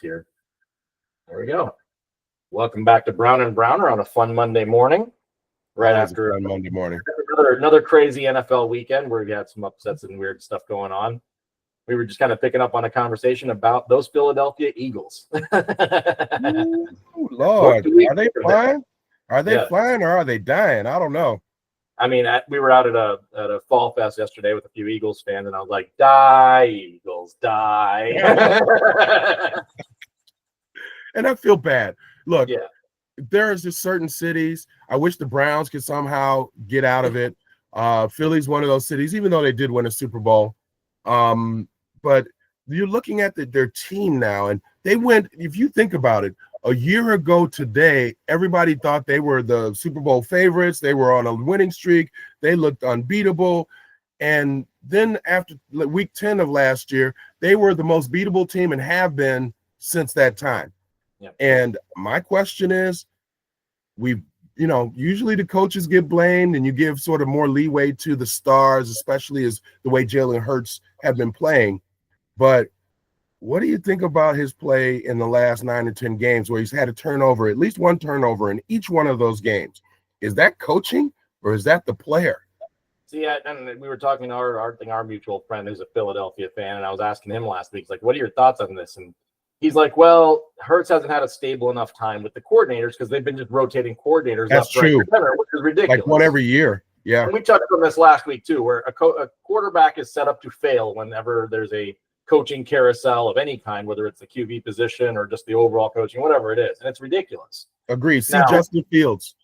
here. There we go. Welcome back to Brown and Browner on a fun Monday morning. Right after a Monday morning. Another crazy NFL weekend where we had some upsets and weird stuff going on. We were just kind of picking up on a conversation about those Philadelphia Eagles. Ooh, Lord, are they flying? Are they flying or are they dying? I don't know. I mean, we were out at a fall fest yesterday with a few Eagles fans, and I was like, "Die, Eagles, die!" And I feel bad. Look, there's just certain cities. I wish the Browns could somehow get out of it. Philly's one of those cities, even though they did win a Super Bowl. But you're looking at their team now, and they went. If you think about it, a year ago today, everybody thought they were the Super Bowl favorites. They were on a winning streak. They looked unbeatable. And then after week 10 of last year, they were the most beatable team and have been since that time. Yep. And my question is, usually the coaches get blamed and you give sort of more leeway to the stars, especially as the way Jalen Hurts have been playing. But what do you think about his play in the last 9 or 10 games where he's had a turnover, at least one turnover in each one of those games? Is that coaching or is that the player? See, and we were talking to our mutual friend who's a Philadelphia fan, and I was asking him last week, like, what are your thoughts on this? And he's like, well, Hurts hasn't had a stable enough time with the coordinators because they've been just rotating coordinators. That's true. Center, which is ridiculous. Like one every year. Yeah. And we touched on this last week, too, where a quarterback is set up to fail whenever there's a coaching carousel of any kind, whether it's the QB position or just the overall coaching, whatever it is. And it's ridiculous. Agreed. See Justin Fields.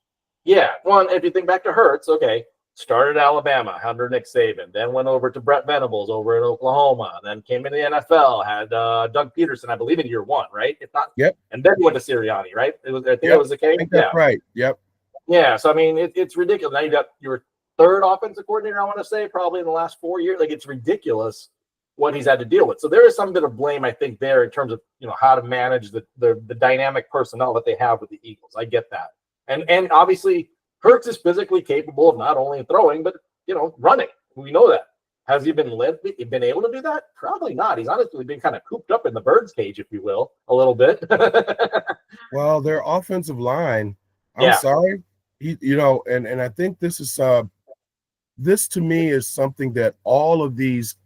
Yeah. Well, if you think back to Hurts, okay, started at Alabama under Nick Saban, then went over to Brett Venables over in Oklahoma, then came into the NFL, had Doug Peterson, I believe, in year one, right? If not, yep. And then went to Sirianni, right? I think it was the case. I think that's right. Yep. Yeah. So I mean, it's ridiculous. Now you got your third offensive coordinator, I want to say, probably in the last 4 years. Like, it's ridiculous what he's had to deal with. So there is some bit of blame, I think, there in terms of how to manage the dynamic personnel that they have with the Eagles. I get that, and obviously Hurts is physically capable of not only throwing but running. We know that. Has he been able to do that? Probably not. He's honestly been kind of cooped up in the bird's cage, if you will, a little bit. Well, their offensive line. I'm sorry, and I think this is this to me is something that all of these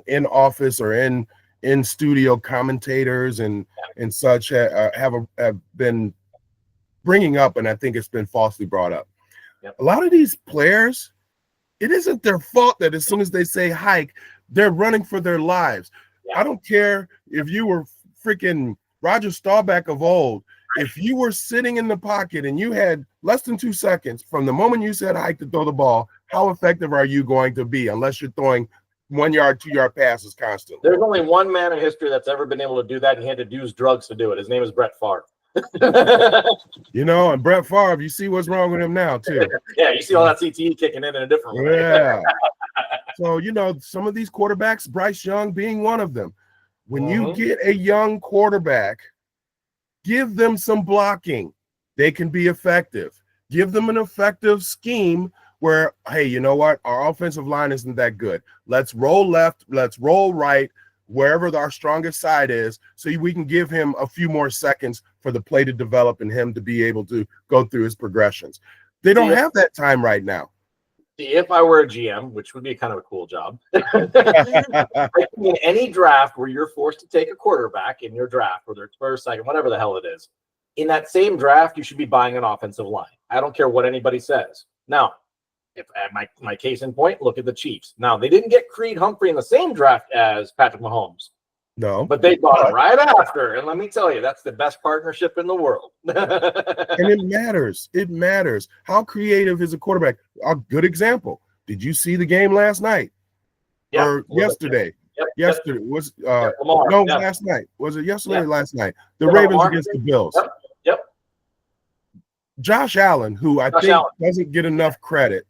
in office or in studio commentators and such have been bringing up, and I think it's been falsely brought up. Yep. A lot of these players, it isn't their fault that as soon as they say hike, they're running for their lives. Yeah. I don't care if you were freaking Roger Staubach of old. If you were sitting in the pocket and you had less than 2 seconds from the moment you said hike to throw the ball, how effective are you going to be unless you're throwing 1 yard, 2 yard passes constantly? There's only one man in history that's ever been able to do that, and he had to use drugs to do it. His name is Brett Favre. And Brett Favre, you see what's wrong with him now, too. Yeah, you see all that CTE kicking in a different way. Yeah. So, some of these quarterbacks, Bryce Young being one of them, when you get a young quarterback, give them some blocking. They can be effective. Give them an effective scheme where, hey, you know what? Our offensive line isn't that good. Let's roll left. Let's roll right, wherever our strongest side is, so we can give him a few more seconds for the play to develop and him to be able to go through his progressions. They don't have that time right now. If I were a GM, which would be kind of a cool job, in any draft where you're forced to take a quarterback in your draft, whether it's first, second, whatever the hell it is, in that same draft, you should be buying an offensive line. I don't care what anybody says. Now, if my case in point, look at the Chiefs. Now, they didn't get Creed Humphrey in the same draft as Patrick Mahomes. No. But they bought him right after. And let me tell you, that's the best partnership in the world. And it matters. It matters. How creative is a quarterback? A good example. Did you see the game last night? Yeah, or yesterday? Yesterday. Was last night. Was it yesterday or last night? The Ravens against the Bills. Yep. Josh Allen, who I think doesn't get enough credit.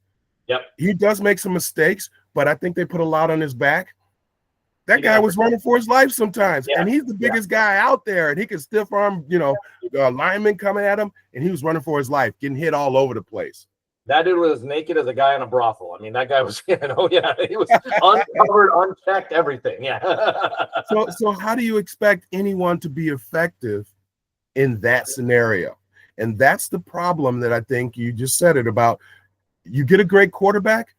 Yep. He does make some mistakes, but I think they put a lot on his back. That guy was running for his life sometimes, and he's the biggest guy out there, and he can stiff arm, linemen coming at him, and he was running for his life, getting hit all over the place. That dude was as naked as a guy in a brothel. I mean, that guy was, he was uncovered, unchecked, everything. Yeah. So how do you expect anyone to be effective in that scenario? And that's the problem that I think you just said it about. You get a great quarterback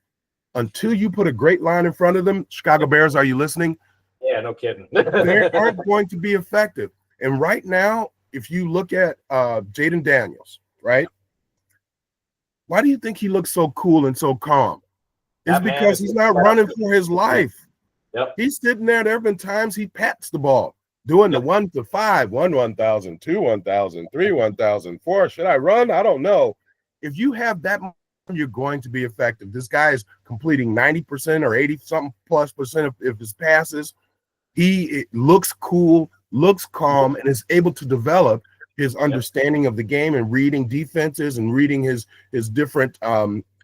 until you put a great line in front of them. Chicago Bears, are you listening? Yeah, no kidding. They aren't going to be effective. And right now, if you look at Jaden Daniels, right? Why do you think he looks so cool and so calm? It's because he's not running for his life. Yep. He's sitting there. There have been times he pats the ball, doing the 1 to 5, 1,000, 2 1,000, 3 1,000, 4. Should I run? I don't know. If you have that, you're going to be effective. This guy is completing 90% or 80 something plus percent of his passes. He looks cool, looks calm, and is able to develop his understanding of the game and reading defenses and reading his different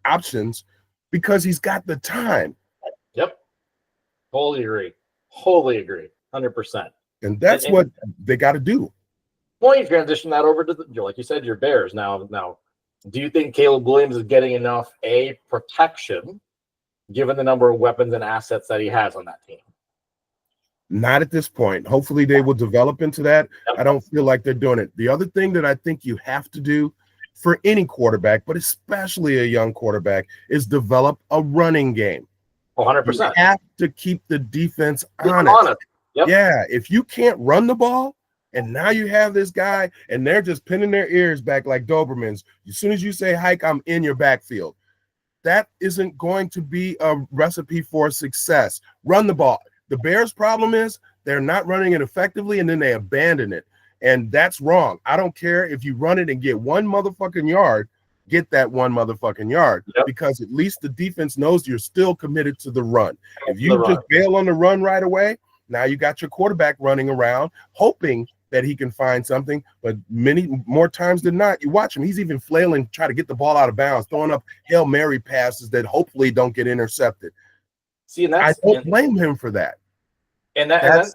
options because he's got the time. Yep. Wholly agree. 100%. And that's what they got to do. Well, you transition that over to like you said, your Bears. Now, do you think Caleb Williams is getting enough protection given the number of weapons and assets that he has on that team? Not at this point. Hopefully they will develop into that. I don't feel like they're doing it. The other thing that I think you have to do for any quarterback, but especially a young quarterback, is develop a running game. 100%. You have to keep the defense honest. Yep. Yeah, if you can't run the ball, and now you have this guy, and they're just pinning their ears back like Dobermans. As soon as you say hike, I'm in your backfield. That isn't going to be a recipe for success. Run the ball. The Bears' problem is they're not running it effectively, and then they abandon it. And that's wrong. I don't care if you run it and get one motherfucking yard, get that one motherfucking yard, because at least the defense knows you're still committed to the run. If you just bail on the run right away, now you got your quarterback running around, hoping that he can find something, but many more times than not, you watch him, he's even flailing, try to get the ball out of bounds, throwing up Hail Mary passes that hopefully don't get intercepted. See, and I don't blame him for that. And that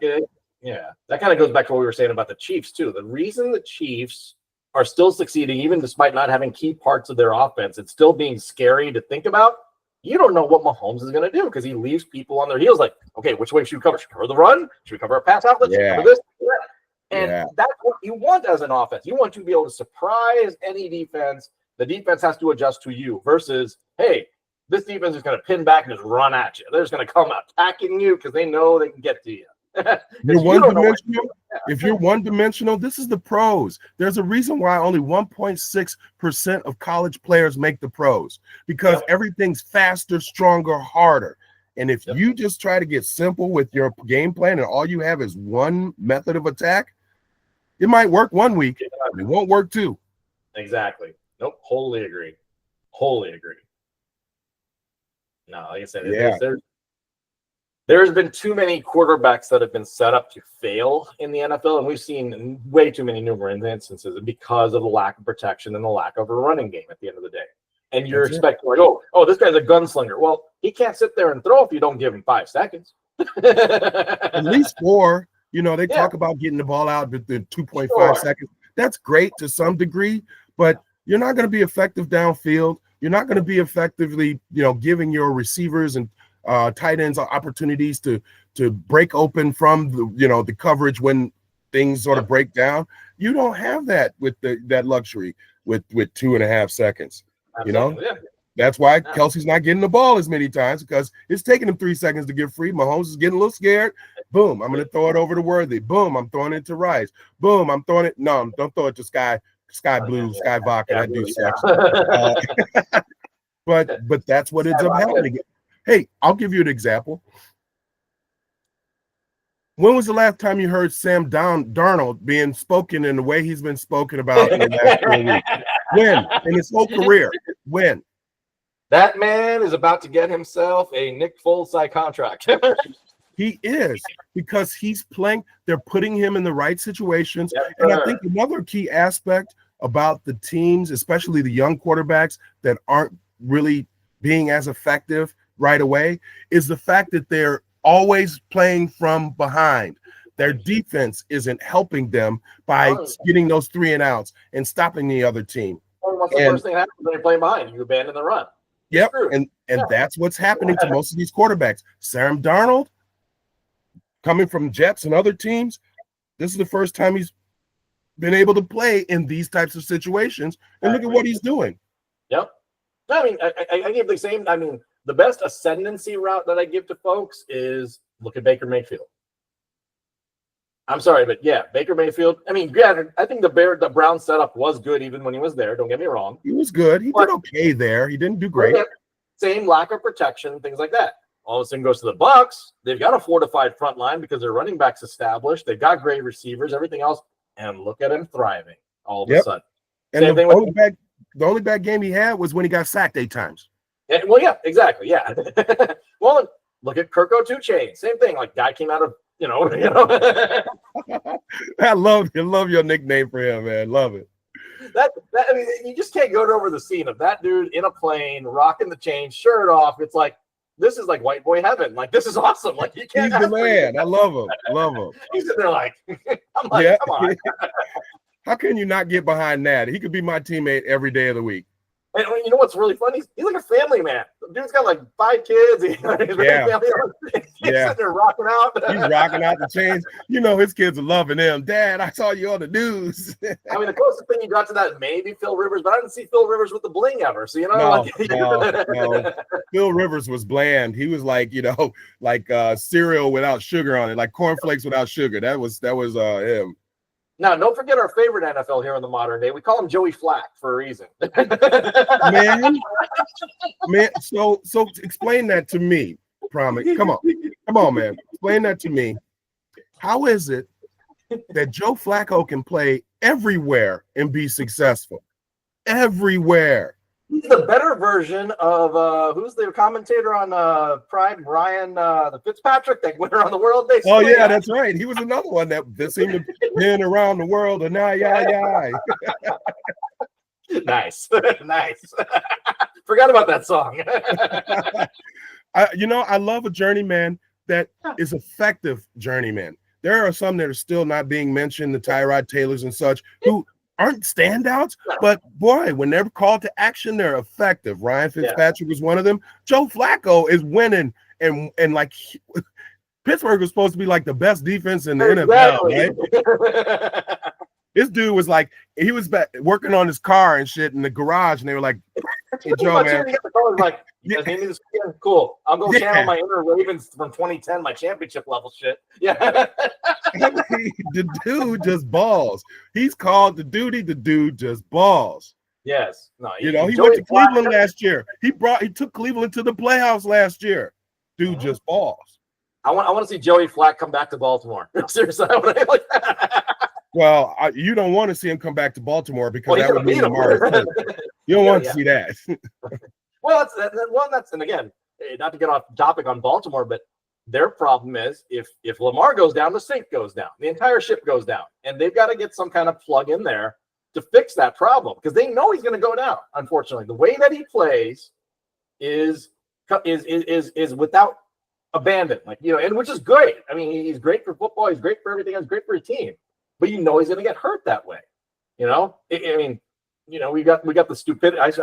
kind of goes back to what we were saying about the Chiefs too. The reason the Chiefs are still succeeding, even despite not having key parts of their offense, it's still being scary to think about. You don't know what Mahomes is going to do because he leaves people on their heels. Like, okay, which way should we cover? Should we cover the run? Should we cover a pass outlet? Should we cover this? And that's what you want as an offense. You want to be able to surprise any defense. The defense has to adjust to you versus, hey, this defense is going to pin back and just run at you. They're just going to come attacking you because they know they can get to you. You're one-dimensional. If you're one-dimensional, this is the pros. There's a reason why only 1.6% of college players make the pros, because everything's faster, stronger, harder. And if you just try to get simple with your game plan and all you have is one method of attack, it might work one week, but it won't work two. Exactly. Nope. Wholly agree. No, like I said, there's been too many quarterbacks that have been set up to fail in the NFL, and we've seen way too many numerous instances because of the lack of protection and the lack of a running game at the end of the day. And you're expecting, like, oh, this guy's a gunslinger. Well, he can't sit there and throw if you don't give him 5 seconds. At least 4. They talk about getting the ball out within 2.5 seconds. That's great to some degree, but you're not going to be effective downfield. You're not going to be effectively, giving your receivers and tight ends opportunities to break open from the coverage when things sort of break down. You don't have that with that luxury with 2.5 seconds. Absolutely. That's why Kelsey's not getting the ball as many times, because it's taking him 3 seconds to get free. Mahomes is getting a little scared. Boom, I'm going to throw it over to Worthy. Boom, I'm throwing it to Rice. Boom, I'm throwing it. No, don't throw it to Sky Blue, Sky Vodka. That dude sucks. But that's what ends up happening. Hey, I'll give you an example. When was the last time you heard Sam Darnold being spoken in the way he's been spoken about in the last 4 weeks? When? In his whole career. When? That man is about to get himself a Nick Foles contract. He is, because he's playing. They're putting him in the right situations. And I think another key aspect about the teams, especially the young quarterbacks that aren't really being as effective right away, is the fact that they're always playing from behind. Their defense isn't helping them by getting those 3 and outs and stopping the other team. what's the first thing that happens when you're playing behind? You abandon the run. Yep, and that's what's happening to most of these quarterbacks. Sam Darnold, coming from Jets and other teams, this is the first time he's been able to play in these types of situations, and look at what he's doing. Yep. I mean, I give the same. I mean, the best ascendancy route that I give to folks is look at Baker Mayfield. I'm sorry, but yeah, Baker Mayfield. I mean, granted, I think the Brown setup was good even when he was there. Don't get me wrong. He was good. He did okay there. He didn't do great. Same lack of protection, things like that. All of a sudden goes to the Bucks. They've got a fortified front line because their running backs established. They've got great receivers, everything else, and look at him thriving all of a sudden. And the only bad game he had was when he got sacked 8 times. Yeah, well, yeah, exactly. Yeah. Well, look at Kirk O'Tuchain. Same thing. Like guy came out of I love your nickname for him, man. Love it. That I mean, you just can't go over the scene of that dude in a plane, rocking the chain, shirt off. It's like this is like white boy heaven. Like this is awesome. Like you can't. He's the man. I love him. Love him. He's in there like, I'm like, come on. How can you not get behind that? He could be my teammate every day of the week. And you know what's really funny? He's like a family man. The dude's got like 5 kids. He's sitting there rocking out. He's rocking out the chains. You know his kids are loving him. Dad, I saw you on the news. I mean, the closest thing you got to that maybe Phil Rivers, but I didn't see Phil Rivers with the bling ever. So no. Phil Rivers was bland. He was like cereal without sugar on it, like cornflakes without sugar. That was him. Now, don't forget our favorite NFL here in the modern day. We call him Joey Flack for a reason. man. So explain that to me, Promise. Come on, man. Explain that to me. How is it that Joe Flacco can play everywhere and be successful? Everywhere. He's the better version of who's the commentator on Prime, Ryan the Fitzpatrick, that went around the world. Oh yeah, that's right. He was another one that seemed to been around the world and Nice. Forgot about that song. I love a journeyman that is effective journeyman. There are some that are still not being mentioned, the Tyrod Taylors and such, who aren't standouts, but boy, when they're called to action, they're effective. Ryan Fitzpatrick was one of them. Joe Flacco is winning, and like Pittsburgh was supposed to be like the best defense in the NFL, right? This dude was like, he was working on his car and shit in the garage, and they were like, "Hey, Joe, man." Cool. I'm going to channel my inner Ravens from 2010, my championship level shit. Yeah. The dude just balls. He's called the duty. The dude just balls. Yes. No. He went to Cleveland last year. He took Cleveland to the playoffs last year. Dude just balls. I want to see Joey Flack come back to Baltimore. Seriously, Well, you don't want to see him come back to Baltimore because that would mean Lamar. You don't want to see that. Well, that's and again, not to get off topic on Baltimore, but their problem is if Lamar goes down, the sink goes down, the entire ship goes down, and they've got to get some kind of plug in there to fix that problem because they know he's going to go down. Unfortunately, the way that he plays is without abandon, and which is great. I mean, he's great for football. He's great for everything. He's great for a team, but he's going to get hurt that way. We got the stupidity. As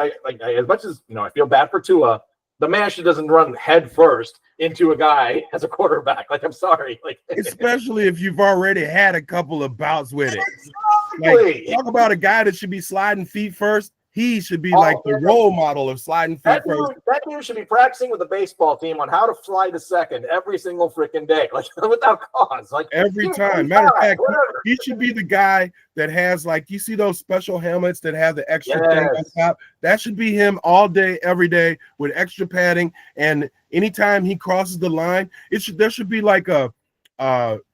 much as I feel bad for Tua, the man doesn't run head first into a guy as a quarterback. I'm sorry. Especially if you've already had a couple of bouts with it. Exactly. Talk about a guy that should be sliding feet first. He should be the role model of sliding feet first. That dude should be practicing with the baseball team on how to fly to second every single freaking day, without cause. Every time. Matter of fact, he should be the guy that has you see those special helmets that have the extra thing on top. That should be him all day, every day with extra padding. And anytime he crosses the line, there should be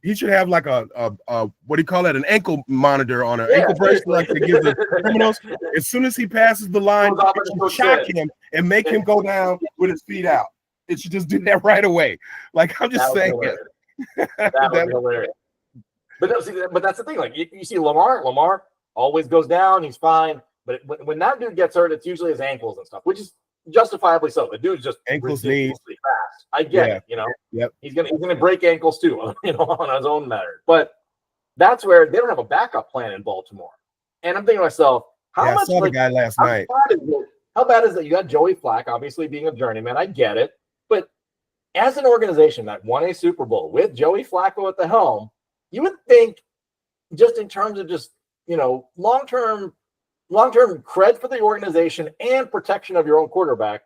he should have what do you call that? An ankle monitor on an ankle bracelet to give the criminals. As soon as he passes the line, it should shock him and make him go down with his feet out. It should just do that right away. I'm just saying. That was hilarious. But that's the thing. You see Lamar always goes down. He's fine. But when that dude gets hurt, it's usually his ankles and stuff, which is justifiably so. The dude's just ankles, knees, fast. I get it. Yep. He's gonna break ankles too. On his own matter. But that's where they don't have a backup plan in Baltimore. And I'm thinking to myself, How I much saw the guy last night. How bad is that? You got Joey Flacco, obviously being a journeyman. I get it. But as an organization that won a Super Bowl with Joey Flacco at the helm, you would think just in terms of just, long-term cred for the organization and protection of your own quarterback,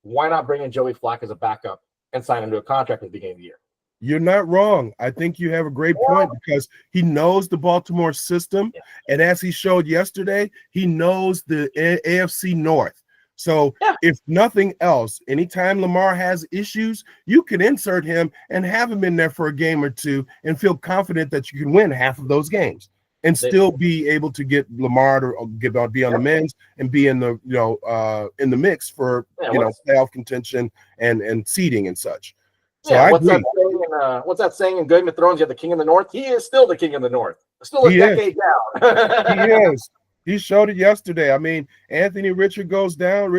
why not bring in Joey Flacco as a backup and sign him to a contract at the beginning of the year? You're not wrong. I think you have a great point because he knows the Baltimore system. Yeah. And as he showed yesterday, he knows the AFC North. So if nothing else, anytime Lamar has issues, you can insert him and have him in there for a game or two and feel confident that you can win half of those games and still be able to get Lamar to be on the men's and be in the in the mix for playoff contention and seeding and such. So I agree. What's that saying in Game of Thrones? You have the king of the North. He is still the king of the North. Still a decade down. He is. He showed it yesterday. I mean, Anthony Richardson goes down.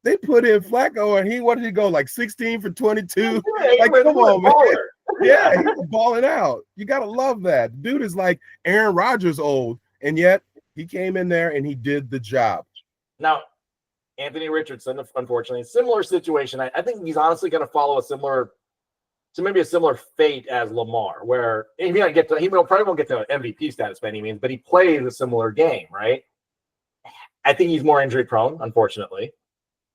They put in Flacco, and what did he go, like 16 for 22? Like, come on, man. Yeah, he's balling out. You got to love that. Dude is like Aaron Rodgers old, and yet he came in there and he did the job. Now, Anthony Richardson, unfortunately, similar situation. I think he's honestly going to follow a similar fate as Lamar, where he probably won't get to MVP status by any means, but he plays a similar game, right? I think he's more injury prone, unfortunately.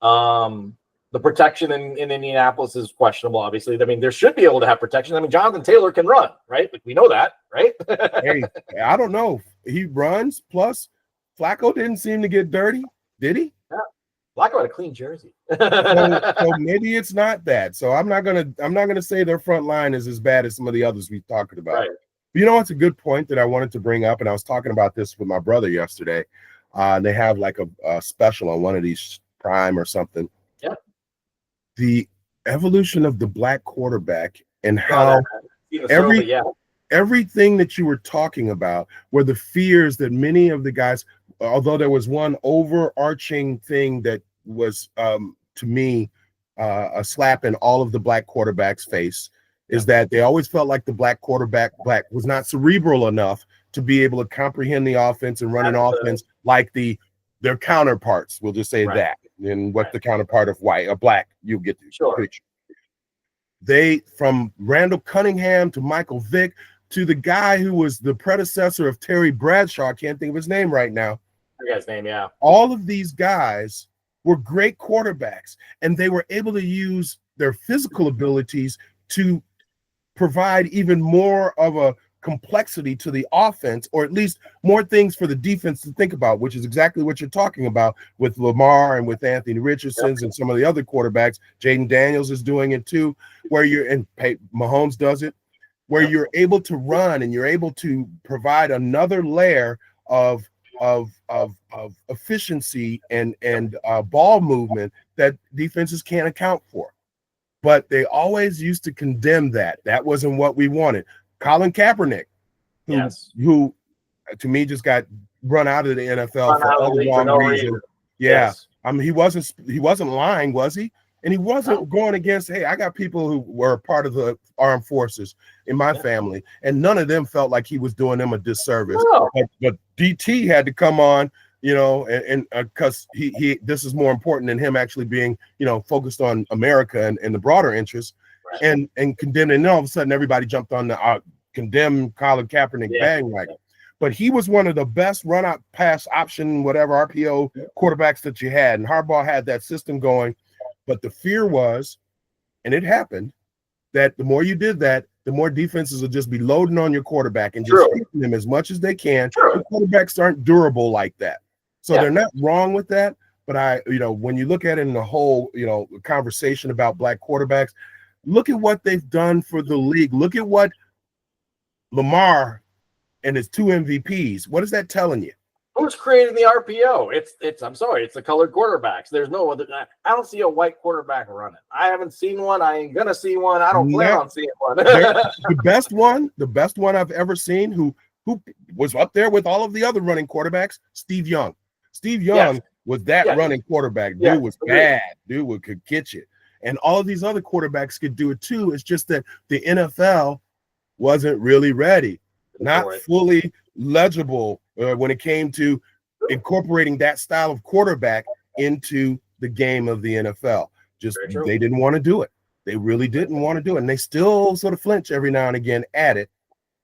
The protection in Indianapolis is questionable, obviously. I mean, there should be able to have protection. I mean, Jonathan Taylor can run, right? Like, we know that, right? Hey, I don't know. He runs, plus Flacco didn't seem to get dirty, did he? Yeah. Flacco had a clean jersey. so maybe it's not that. So I'm not gonna say their front line is as bad as some of the others we talked about. Right. But you know what's a good point that I wanted to bring up, and I was talking about this with my brother yesterday. They have like a special on one of these Prime or something. Yeah. The evolution of the black quarterback and how everything that you were talking about were the fears that many of the guys, although there was one overarching thing that was to me a slap in all of the black quarterbacks' face, is that they always felt like the black quarterback was not cerebral enough to be able to comprehend the offense and run an offense like their counterparts. We'll just say that. And what the counterpart of white or black, you get the picture. They, from Randall Cunningham to Michael Vick to the guy who was the predecessor of Terry Bradshaw, I can't think of his name right now. I forget his name, yeah. All of these guys were great quarterbacks, and they were able to use their physical abilities to provide even more of a complexity to the offense, or at least more things for the defense to think about, which is exactly what you're talking about with Lamar and with Anthony Richardson's and some of the other quarterbacks. Jaden Daniels is doing it too, Mahomes does it, where you're able to run and you're able to provide another layer of efficiency and ball movement that defenses can't account for. But they always used to condemn that. That wasn't what we wanted. Colin Kaepernick, who to me just got run out of the NFL for all the wrong reasons. Yeah. Yes. I mean, he wasn't lying, was he? And he wasn't going against, hey, I got people who were part of the armed forces in my family, and none of them felt like he was doing them a disservice. No. But DT had to come on, and because he this is more important than him actually being, focused on America and the broader interests. Right. And condemn, and then all of a sudden everybody jumped on the condemn Colin Kaepernick bandwagon. But he was one of the best run out pass option, whatever RPO quarterbacks that you had. And Harbaugh had that system going. But the fear was, and it happened, that the more you did that, the more defenses will just be loading on your quarterback and just hitting them as much as they can. The quarterbacks aren't durable like that. So they're not wrong with that. But when you look at it in the whole, conversation about black quarterbacks, look at what they've done for the league. Look at what Lamar and his 2 MVPs. What is that telling you? Who's creating the RPO? It's I'm sorry, it's the colored quarterbacks. There's no other. I don't see a white quarterback running. I haven't seen one. I ain't gonna see one. I don't plan on seeing one. the best one I've ever seen, who was up there with all of the other running quarterbacks, Steve Young. Steve Young was that running quarterback. Dude was bad. Dude could get you. And all of these other quarterbacks could do it too. It's just that the NFL wasn't really ready, not fully legible when it came to incorporating that style of quarterback into the game of the NFL. Just they didn't want to do it. They really didn't want to do it. And they still sort of flinch every now and again at it.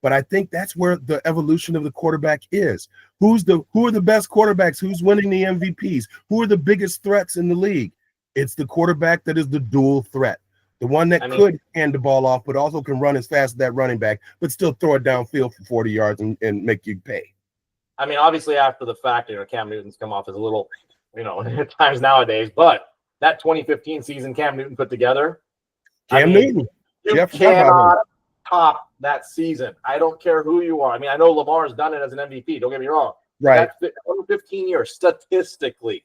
But I think that's where the evolution of the quarterback is. Who are the best quarterbacks? Who's winning the MVPs? Who are the biggest threats in the league? It's the quarterback that is the dual threat. The one that could hand the ball off, but also can run as fast as that running back, but still throw it downfield for 40 yards and make you pay. I mean, obviously after the fact, Cam Newton's come off as a little, at times nowadays, but that 2015 season Cam Newton put together, Newton. You cannot top that season. I don't care who you are. I mean, I know Lamar's done it as an MVP. Don't get me wrong. Right. That 15 years statistically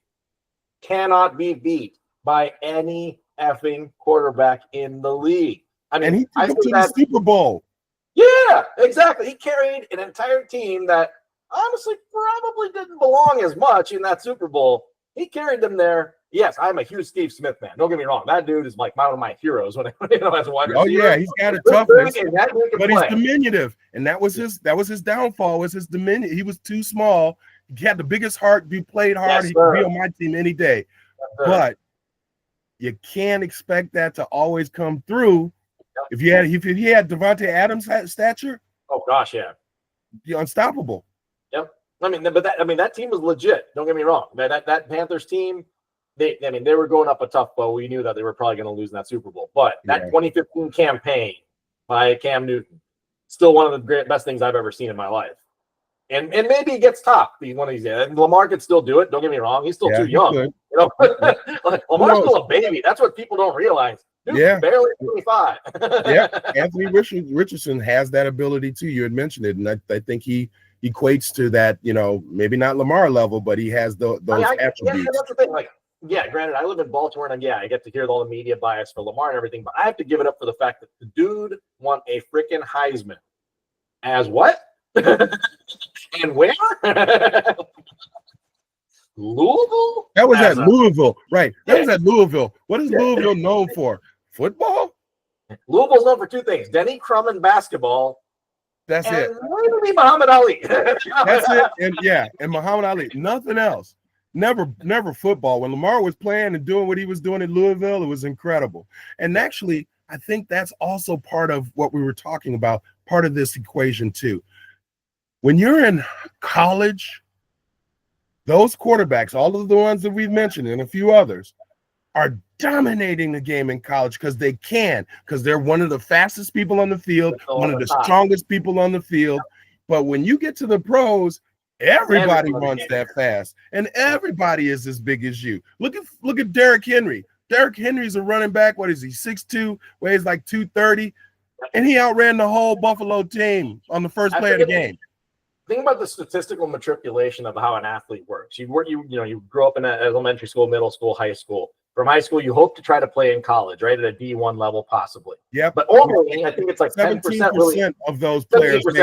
cannot be beat by any effing quarterback in the league. I mean, and he took him to the Super Bowl. Yeah, exactly. He carried an entire team that honestly probably didn't belong as much in that Super Bowl. He carried them there. Yes, I'm a huge Steve Smith man. Don't get me wrong. That dude is like one of my heroes when as a wide receiver. Oh yeah, he's got a toughness, but he's diminutive, and that was his downfall. Was his dominion? He was too small. He had the biggest heart. He played hard. He could be on my team any day, but you can't expect that to always come through. If he had Devontae Adams' stature, oh gosh, yeah, you're unstoppable. Yep. That team was legit. Don't get me wrong. That Panthers team, they were going up a tough bow. We knew that they were probably going to lose in that Super Bowl. But that 2015 campaign by Cam Newton, still one of the best things I've ever seen in my life. And maybe he gets topped one of these days. And Lamar could still do it. Don't get me wrong. He's still too young. Lamar's still a baby. That's what people don't realize. Dude's barely 25. Anthony Richardson has that ability too. You had mentioned it, and I think he equates to that, maybe not Lamar level, but he has those attributes. Yeah, that's the thing. Granted, I live in Baltimore, and I get to hear all the media bias for Lamar and everything, but I have to give it up for the fact that the dude won a freaking Heisman. As what? And where? Louisville? That was at Louisville, right? That was at Louisville. What is Louisville known for? Football? Louisville's known for two things: Denny Crum basketball. That's it. Maybe Muhammad Ali. That's it. And Muhammad Ali. Nothing else. Never football. When Lamar was playing and doing what he was doing in Louisville, it was incredible. And actually, I think that's also part of what we were talking about, part of this equation too. When you're in college, those quarterbacks, all of the ones that we've mentioned and a few others, are dominating the game in college because they're one of the fastest people on the field, one of the strongest people on the field. But when you get to the pros, everybody runs that fast, and everybody is as big as you. Look at Derrick Henry. Derrick Henry's a running back. What is he? 6'2", weighs like 230, and he outran the whole Buffalo team on the first play of the game. Think about the statistical matriculation of how an athlete works. You grow up in an elementary school, middle school, high school. From high school, you hope to try to play in college, right, at a D1 level, possibly. Yeah, but only I think it's like 10% really, of those players make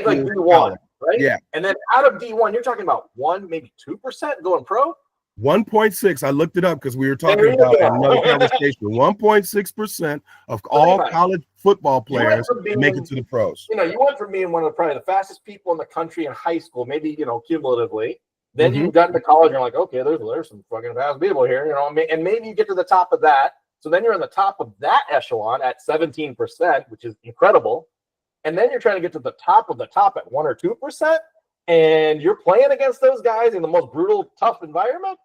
like D1, right? Yeah, and then out of D1, you're talking about 1%, maybe 2% going pro. 1.6. I looked it up because we were talking about another conversation. 1.6% of all college football players make it to the pros. You went from being one of probably the fastest people in the country in high school, maybe cumulatively. Then you got into college, and you're like, okay, there's some fucking fast people here, and maybe you get to the top of that. So then you're on the top of that echelon at 17%, which is incredible. And then you're trying to get to the top of the top at 1 or 2%, and you're playing against those guys in the most brutal, tough environment.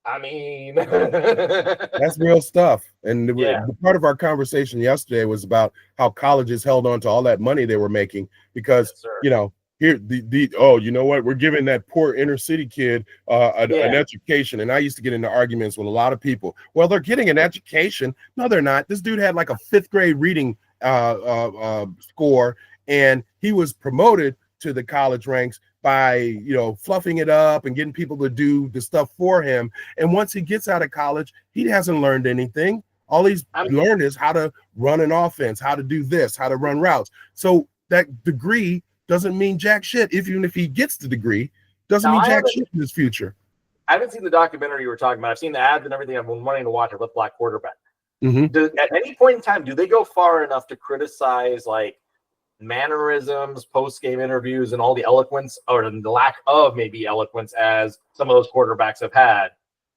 I mean, that's real stuff. And the part of our conversation yesterday was about how colleges held on to all that money they were making because, here you know what, we're giving that poor inner city kid an education. And I used to get into arguments with a lot of people. Well, they're getting an education. No, they're not. This dude had like a 5th grade reading score, and he was promoted to the college ranks by fluffing it up and getting people to do the stuff for him. And once he gets out of college, he hasn't learned anything. All he's learned is how to run an offense, how to do this, how to run routes. So that degree doesn't mean jack shit. Even if he gets the degree, doesn't mean jack shit in his future. I haven't seen the documentary you were talking about. I've seen the ads and everything. I've been wanting to watch it with Black Quarterback. At any point in time, do they go far enough to criticize like mannerisms, post-game interviews, and all the eloquence or the lack of maybe eloquence as some of those quarterbacks have had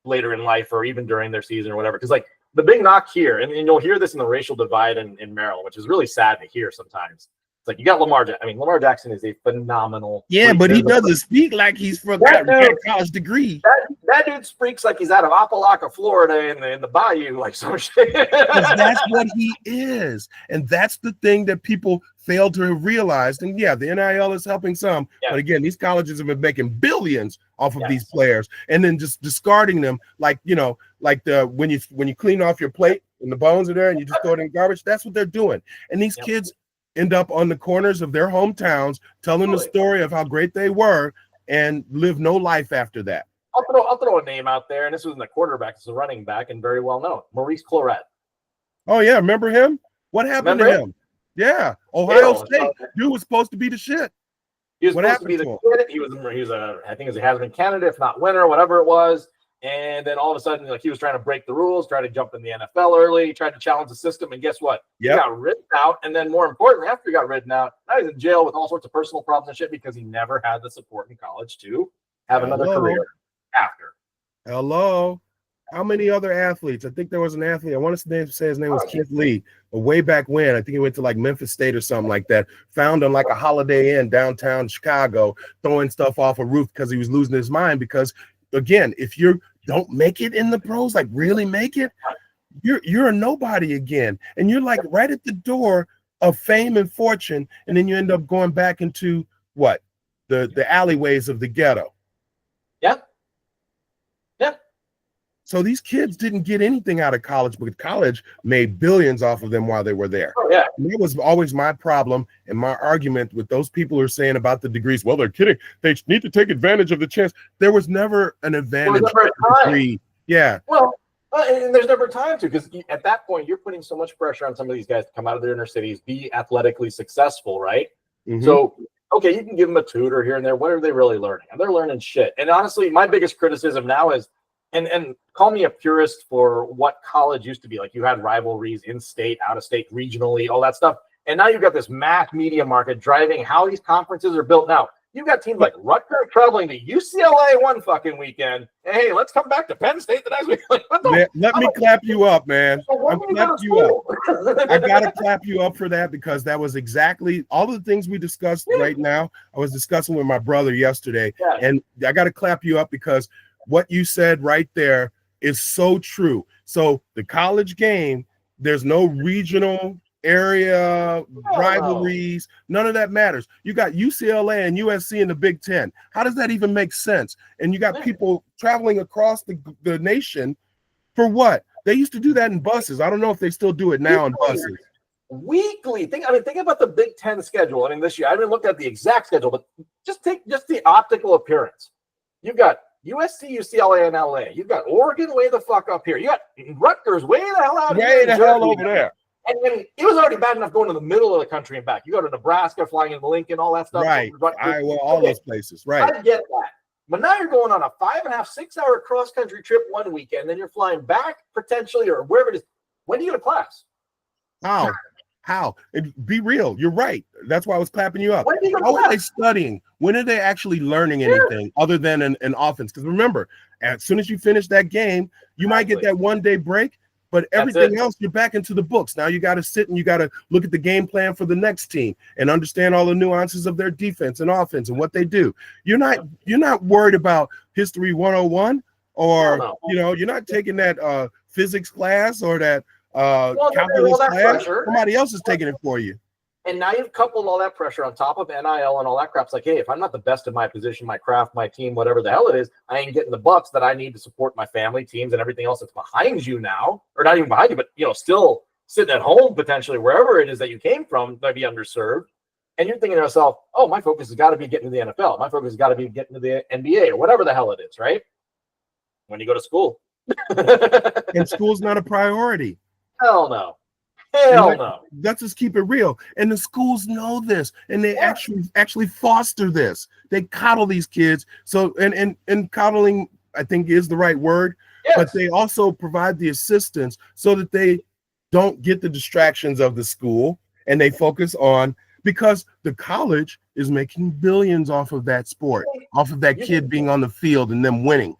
later in life or even during their season or whatever. Because like the big knock here, and you'll hear this in the racial divide in Maryland, which is really sad to hear sometimes. It's like you got Lamar Jackson. I mean, Lamar Jackson is a phenomenal. Yeah, but he doesn't speak like he's from that college degree. That dude speaks like he's out of Apalaca, Florida, in the bayou, like some shit. That's what he is, and that's the thing that people fail to realize. And yeah, the NIL is helping some, but again, these colleges have been making billions off of these players, and then just discarding them, like like when you clean off your plate and the bones are there, and you just throw it in garbage. That's what they're doing, and these kids end up on the corners of their hometowns telling the story of how great they were and live no life after that. I'll throw a name out there, and this wasn't a quarterback, it's a running back and very well known, Maurice Clarett. Oh yeah, remember him? What happened to him? Yeah, Ohio State. Dude was supposed to be the shit. He was supposed to be the kid. He was I think he was a Heisman candidate, if not winner, whatever it was. And then all of a sudden, like he was trying to break the rules, trying to jump in the NFL early, tried to challenge the system, and guess what? He got written out. And then more importantly, after he got written out, now he's in jail with all sorts of personal problems and shit because he never had the support in college to have another career after. Hello. How many other athletes? I think there was an athlete. I want to say his name was Keith Lee. Way back when, I think he went to like Memphis State or something like that. Found him like a Holiday Inn downtown Chicago, throwing stuff off a roof because he was losing his mind. Because again, if you don't make it in the pros, like really make it, you're a nobody again, and you're like right at the door of fame and fortune, and then you end up going back into what the alleyways of the ghetto. Yeah. So these kids didn't get anything out of college, but college made billions off of them while they were there. Oh, yeah. And that was always my problem and my argument with those people who are saying about the degrees. Well, they're kidding. They need to take advantage of the chance. There was never an advantage. Degree. Yeah. Well, and there's never time to, because at that point, you're putting so much pressure on some of these guys to come out of their inner cities, be athletically successful, right? Mm-hmm. So, okay, you can give them a tutor here and there. What are they really learning? They're learning shit. And honestly, my biggest criticism now is, and call me a purist for what college used to be. Like you had rivalries in state, out of state, regionally, all that stuff. And now you've got this mass media market driving how these conferences are built now. You've got teams like Rutgers traveling to UCLA one fucking weekend. Hey, let's come back to Penn State the next week. Let me clap you up, man. I'm clapping you up. I got to clap you up for that, because that was exactly all the things we discussed right now. I was discussing with my brother yesterday, and I got to clap you up because what you said right there is so true. So the college game, there's no regional area rivalries. None of that matters. You got UCLA and USC in the Big Ten. How does that even make sense? And you got people traveling across the nation for what? They used to do that in buses. I don't know if they still do it now in buses. Weekly. Think about the Big Ten schedule. I mean, this year I haven't looked at the exact schedule, but just take the optical appearance. You've got USC, UCLA, and LA. You've got Oregon way the fuck up here. You got Rutgers way the hell out here. Way the hell over there. And then it was already bad enough going to the middle of the country and back. You go to Nebraska, flying into Lincoln, all that stuff. Right. All those places. Right. I get that. But now you're going on a 5.5, 6 hour cross country trip one weekend, then you're flying back potentially or wherever it is. When do you go to class? How? Be real. You're right. That's why I was clapping you up. How are they studying? When are they actually learning anything other than an offense? Because remember, as soon as you finish that game, you might get that 1 day break, but everything else, you're back into the books. Now you got to sit and you got to look at the game plan for the next team and understand all the nuances of their defense and offense and what they do. You're not worried about History 101 or you're not taking that physics class or that calculus class. Somebody else is taking it for you. And now you've coupled all that pressure on top of NIL and all that crap. It's like, hey, if I'm not the best in my position, my craft, my team, whatever the hell it is, I ain't getting the bucks that I need to support my family, teams, and everything else that's behind you now, or not even behind you, but still sitting at home potentially, wherever it is that you came from, might be underserved. And you're thinking to yourself, oh, my focus has got to be getting to the NFL. My focus has got to be getting to the NBA or whatever the hell it is, right? When you go to school. And school's not a priority. Hell no. Hell no. Let's just keep it real. And the schools know this, and they actually foster this. They coddle these kids. So and coddling, I think, is the right word. Yes. But they also provide the assistance so that they don't get the distractions of the school and they focus on because the college is making billions off of that sport, off of that kid being on the field and them winning.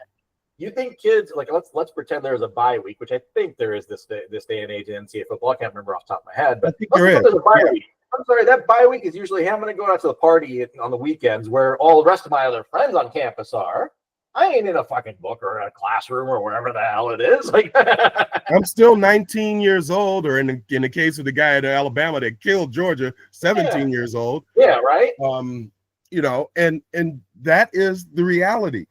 You think kids, like, let's pretend there's a bye week, which I think there is this day and age in NCAA football. I can't remember off the top of my head, but I think there is. There's a bye week. I'm sorry, that bye week is usually, hey, I'm going to go out to the party on the weekends where all the rest of my other friends on campus are. I ain't in a fucking book or a classroom or wherever the hell it is. Like, I'm still 19 years old, or in the case of the guy at Alabama that killed Georgia, 17 years old. Yeah, right. You know, and that is the reality.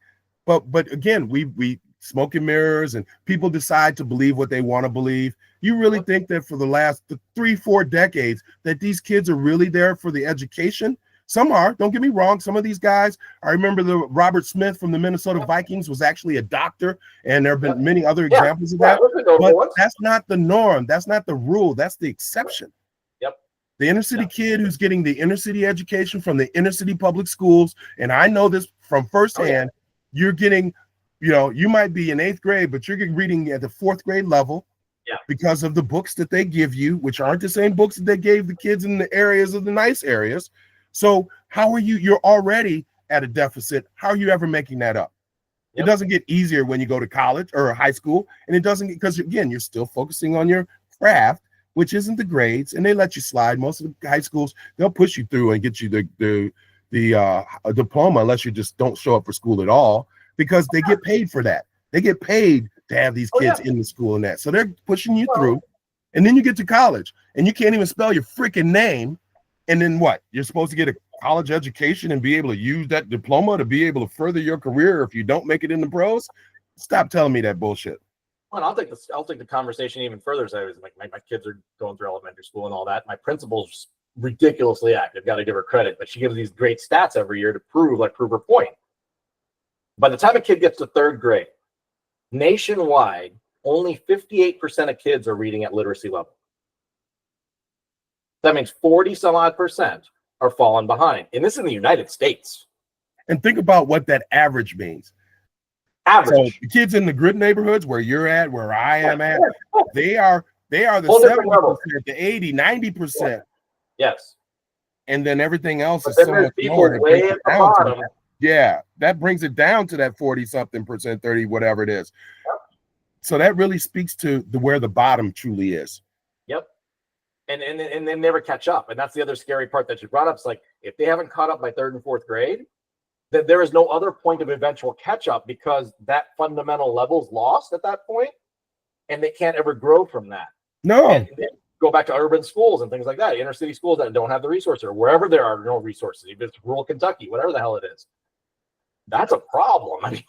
But again, we smoke and mirrors, and people decide to believe what they want to believe. You really think that for the last 3-4 decades that these kids are really there for the education? Some are, don't get me wrong. Some of these guys, I remember the Robert Smith from the Minnesota Vikings was actually a doctor, and there have been many other examples of that. But that's not the norm. That's not the rule. That's the exception. Yep. The inner city kid who's getting the inner city education from the inner city public schools, and I know this from firsthand, you're getting, you know, you might be in 8th grade, but you're reading at the 4th grade level because of the books that they give you, which aren't the same books that they gave the kids in the areas of the nice areas. So how are you're already at a deficit. How are you ever making that up? It doesn't get easier when you go to college or high school, and it doesn't, because again, you're still focusing on your craft, which isn't the grades, and they let you slide. Most of the high schools, they'll push you through and get you the diploma unless you just don't show up for school at all, because they get paid for that. They get paid to have these kids in the school and that. So they're pushing you through, and then you get to college and you can't even spell your freaking name. And then what? You're supposed to get a college education and be able to use that diploma to be able to further your career if you don't make it in the pros? Stop telling me that bullshit. Well, I'll take the conversation even further. So I was like, my kids are going through elementary school and all that. My principal's ridiculously active. Got to give her credit, but she gives these great stats every year to prove her point. By the time a kid gets to 3rd grade, nationwide, only 58% of kids are reading at literacy level. That means 40% are falling behind. And this is in the United States. And think about what that average means. Average. So the kids in the good neighborhoods where you're at, where I am at, they are the 70%, the 80, 90%. Yes. And then everything else is so much more. Way at the bottom. Yeah, that brings it down to that 40-something%, 30, whatever it is. Yep. So that really speaks to where the bottom truly is. Yep. And they never catch up. And that's the other scary part that you brought up. It's like, if they haven't caught up by 3rd and 4th grade, then there is no other point of eventual catch up, because that fundamental level's lost at that point, and they can't ever grow from that. No. And go back to urban schools and things like that, inner city schools that don't have the resources, or wherever there are no resources, even if it's rural Kentucky, whatever the hell it is. That's a problem. I mean,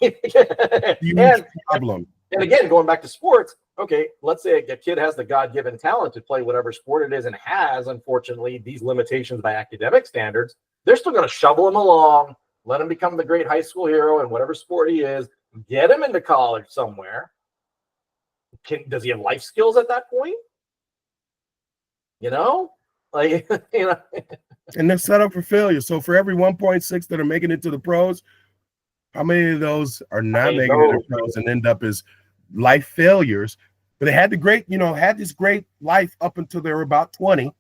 huge problem. And again, going back to sports, okay, let's say a kid has the God-given talent to play whatever sport it is, and has, unfortunately, these limitations by academic standards. They're still going to shovel him along, let him become the great high school hero in whatever sport he is, get him into college somewhere. Does he have life skills at that point? You know? Like, you know. And they're set up for failure. So for every 1.6 that are making it to the pros, how many of those are not making it to the pros and end up as life failures? But they had had this great life up until they were about 20.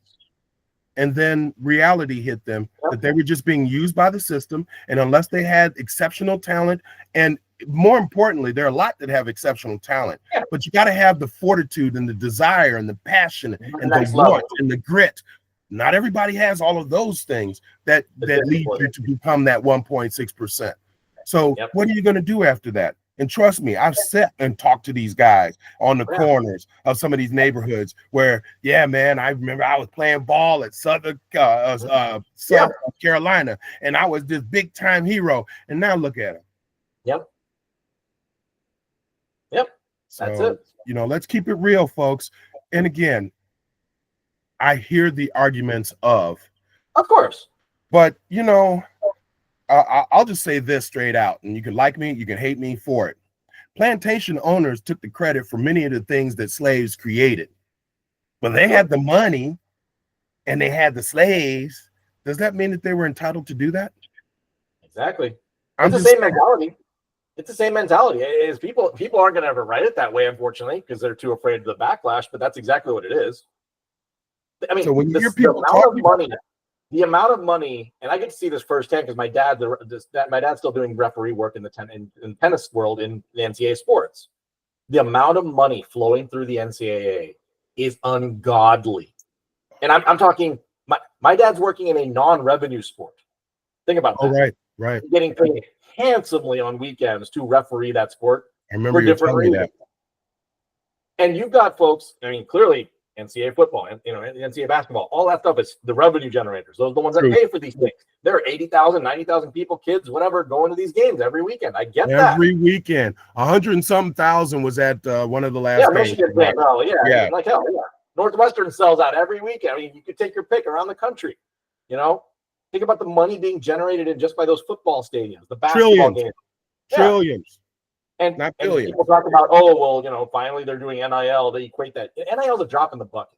And then reality hit them, that they were just being used by the system. And unless they had exceptional talent, and more importantly, there are a lot that have exceptional talent, but you got to have the fortitude and the desire and the passion and the want and the grit. Not everybody has all of those things that lead you to become that 1.6%. So what are you going to do after that? And trust me, I've sat and talked to these guys on the corners of some of these neighborhoods where, man, I remember I was playing ball at South Carolina, and I was this big time hero. And now look at him. Yep. So, that's it. Let's keep it real, folks. And again, I hear the arguments of course, but I'll just say this straight out, and you can like me, you can hate me for it. Plantation owners took the credit for many of the things that slaves created. But they had the money and they had the slaves. Does that mean that they were entitled to do that? Exactly. It's the same mentality. It's the same mentality. Is people aren't going to ever write it that way, unfortunately, because they're too afraid of the backlash. But that's exactly what it is. I mean, so when you hear people talking money, the amount of money, and I get to see this firsthand because my dad's still doing referee work in the tennis world in the NCAA sports. The amount of money flowing through the NCAA is ungodly, and I'm talking. My dad's working in a non-revenue sport. Think about that. Oh, right. Getting paid handsomely on weekends to referee that sport. I remember you telling me that. And you've got folks. I mean, clearly. NCAA football, and NCAA basketball, all that stuff is the revenue generators. Those are the ones that pay for these things. There are 80,000, 90,000 people, kids, whatever, going to these games every weekend. I get that. Every weekend. 100 and some thousand was at one of the last games. Michigan game. Oh, yeah. I mean, like hell, yeah. Northwestern sells out every weekend. I mean, you could take your pick around the country. Think about the money being generated just by those football stadiums, the basketball games. Trillions. And people talk about, finally they're doing NIL. They equate that. NIL is a drop in the bucket.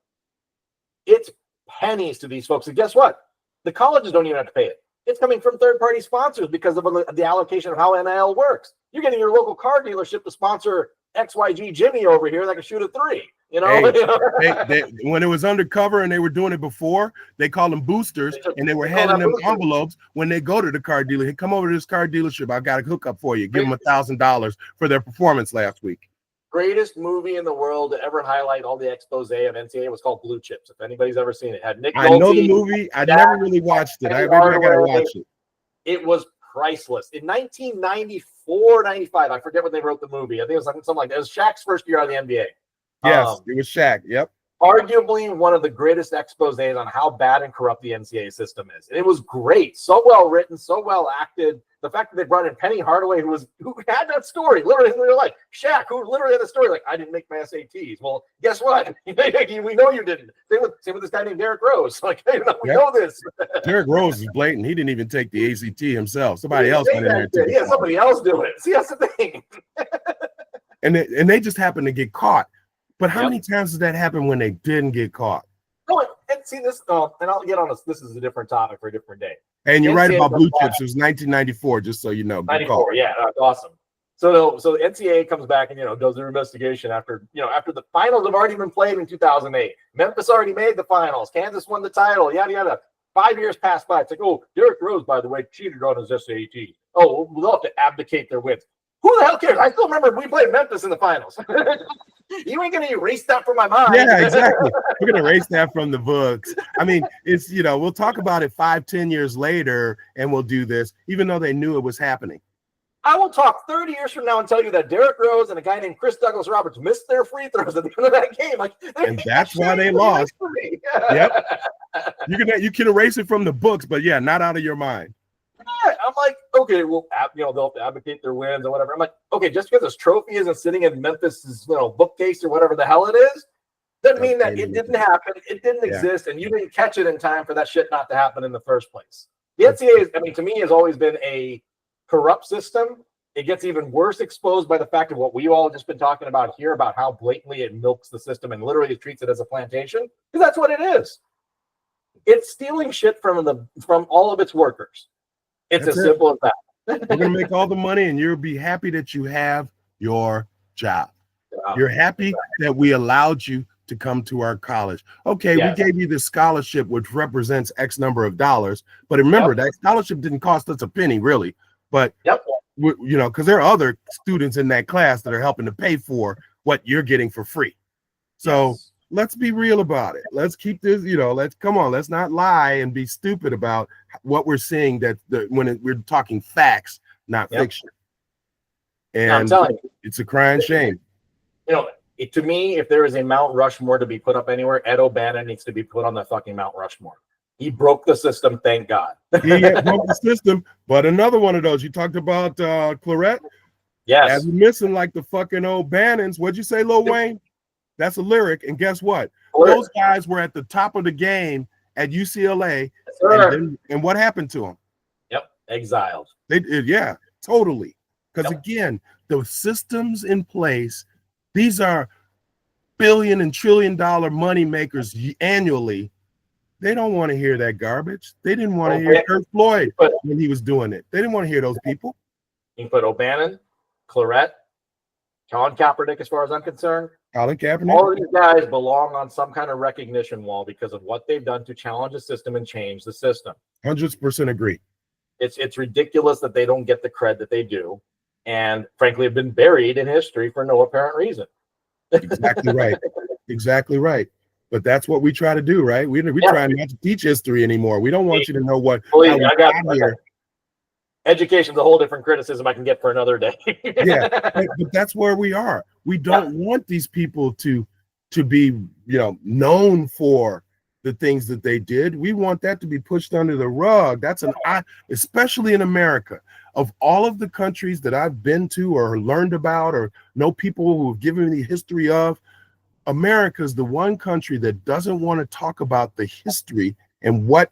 It's pennies to these folks. And guess what? The colleges don't even have to pay it. It's coming from third-party sponsors because of the allocation of how NIL works. You're getting your local car dealership to sponsor XYG Jimmy over here that can shoot a three. When it was undercover and they were doing it before, they called them boosters, and they were handing them envelopes when they go to the car dealer. Hey, come over to this car dealership. I got a hookup for you. Give them $1,000 for their performance last week. Greatest movie in the world to ever highlight all the expose of NCAA was called Blue Chips. If anybody's ever seen it, had Nick Nolte. I know the movie. I never really watched it. I gotta watch it. It was priceless. In 1994, 95, I forget when they wrote the movie. I think it was something like that. It was Shaq's first year out of the NBA. Yes, it was Shaq. Yep. Arguably one of the greatest exposés on how bad and corrupt the NCAA system is. And it was great. So well written, so well acted. The fact that they brought in Penny Hardaway, who had that story literally in real life. Shaq, who literally had the story like, I didn't make my SATs. Well, guess what? We know you didn't. Same with this guy named Derrick Rose. Like, we know this. Derrick Rose is blatant. He didn't even take the ACT himself. Somebody else went in there too. Yeah, somebody else do it. See, that's the thing. and they just happened to get caught. But how many times does that happen when they didn't get caught? No, and see this, and I'll get on this. This is a different topic for a different day. And you're right about Blue Chips. It was 1994, just so you know. 94, yeah, that's awesome. So the NCAA comes back and does their investigation after the finals have already been played in 2008. Memphis already made the finals. Kansas won the title. Yada yada. 5 years passed by. It's like, oh, Derrick Rose, by the way, cheated on his SAT. Oh, we'll have to abdicate their wins. Who the hell cares? I still remember we played Memphis in the finals. You ain't going to erase that from my mind. Yeah, exactly. We're going to erase that from the books. I mean, it's, we'll talk about it 5-10 years later and we'll do this, even though they knew it was happening. I will talk 30 years from now and tell you that Derrick Rose and a guy named Chris Douglas Roberts missed their free throws at the end of that game. And that's why they lost. Yep. You can erase it from the books, but yeah, not out of your mind. Yeah, I'm like, okay, well, they'll have to advocate their wins or whatever. I'm like, okay, just because this trophy isn't sitting in Memphis's bookcase or whatever the hell it is, doesn't mean that it didn't happen. It didn't exist, and you didn't catch it in time for that shit not to happen in the first place. The NCAA, to me, has always been a corrupt system. It gets even worse exposed by the fact of what we all just been talking about here about how blatantly it milks the system and literally treats it as a plantation, because that's what it is. It's stealing shit from all of its workers. It's as simple as that. We're going to make all the money, and you'll be happy that you have your job. You're happy that we allowed you to come to our college. Okay, we gave you this scholarship, which represents X number of dollars. But remember, that scholarship didn't cost us a penny, really. But, because there are other students in that class that are helping to pay for what you're getting for free. So let's be real about it. Let's keep this, let's not lie and be stupid about what we're seeing we're talking facts, not fiction. And I'm telling you, it's a crying shame. To me, if there is a Mount Rushmore to be put up anywhere, Ed O'Bannon needs to be put on the fucking Mount Rushmore. He broke the system, thank God. He broke the system, but another one of those, you talked about Claret? Yes. As missing like the fucking O'Bannons. What'd you say, Lil Wayne? That's a lyric, and guess what? Those guys were at the top of the game at UCLA, and what happened to them? Yep, exiled. They did, yeah, totally. Because again, the systems in place, these are billion and trillion dollar money makers annually. They don't want to hear that garbage. They didn't want to hear Kurt Floyd when he was doing it. They didn't want to hear those people. You can put O'Bannon, Claret, Colin Kaepernick, as far as I'm concerned. Colin Kaepernick. All of these guys belong on some kind of recognition wall because of what they've done to challenge the system and change the system. 100% agree. It's ridiculous that they don't get the cred that they do, and frankly, have been buried in history for no apparent reason. Exactly right. Exactly right. But that's what we try to do, right? We try not to teach history anymore. We don't want you to know what. Education's a whole different criticism I can get for another day. Yeah, but that's where we are. We don't want these people to be, known for the things that they did. We want that to be pushed under the rug. That's especially in America. Of all of the countries that I've been to or learned about or know people who have given me the history of, America is the one country that doesn't want to talk about the history and what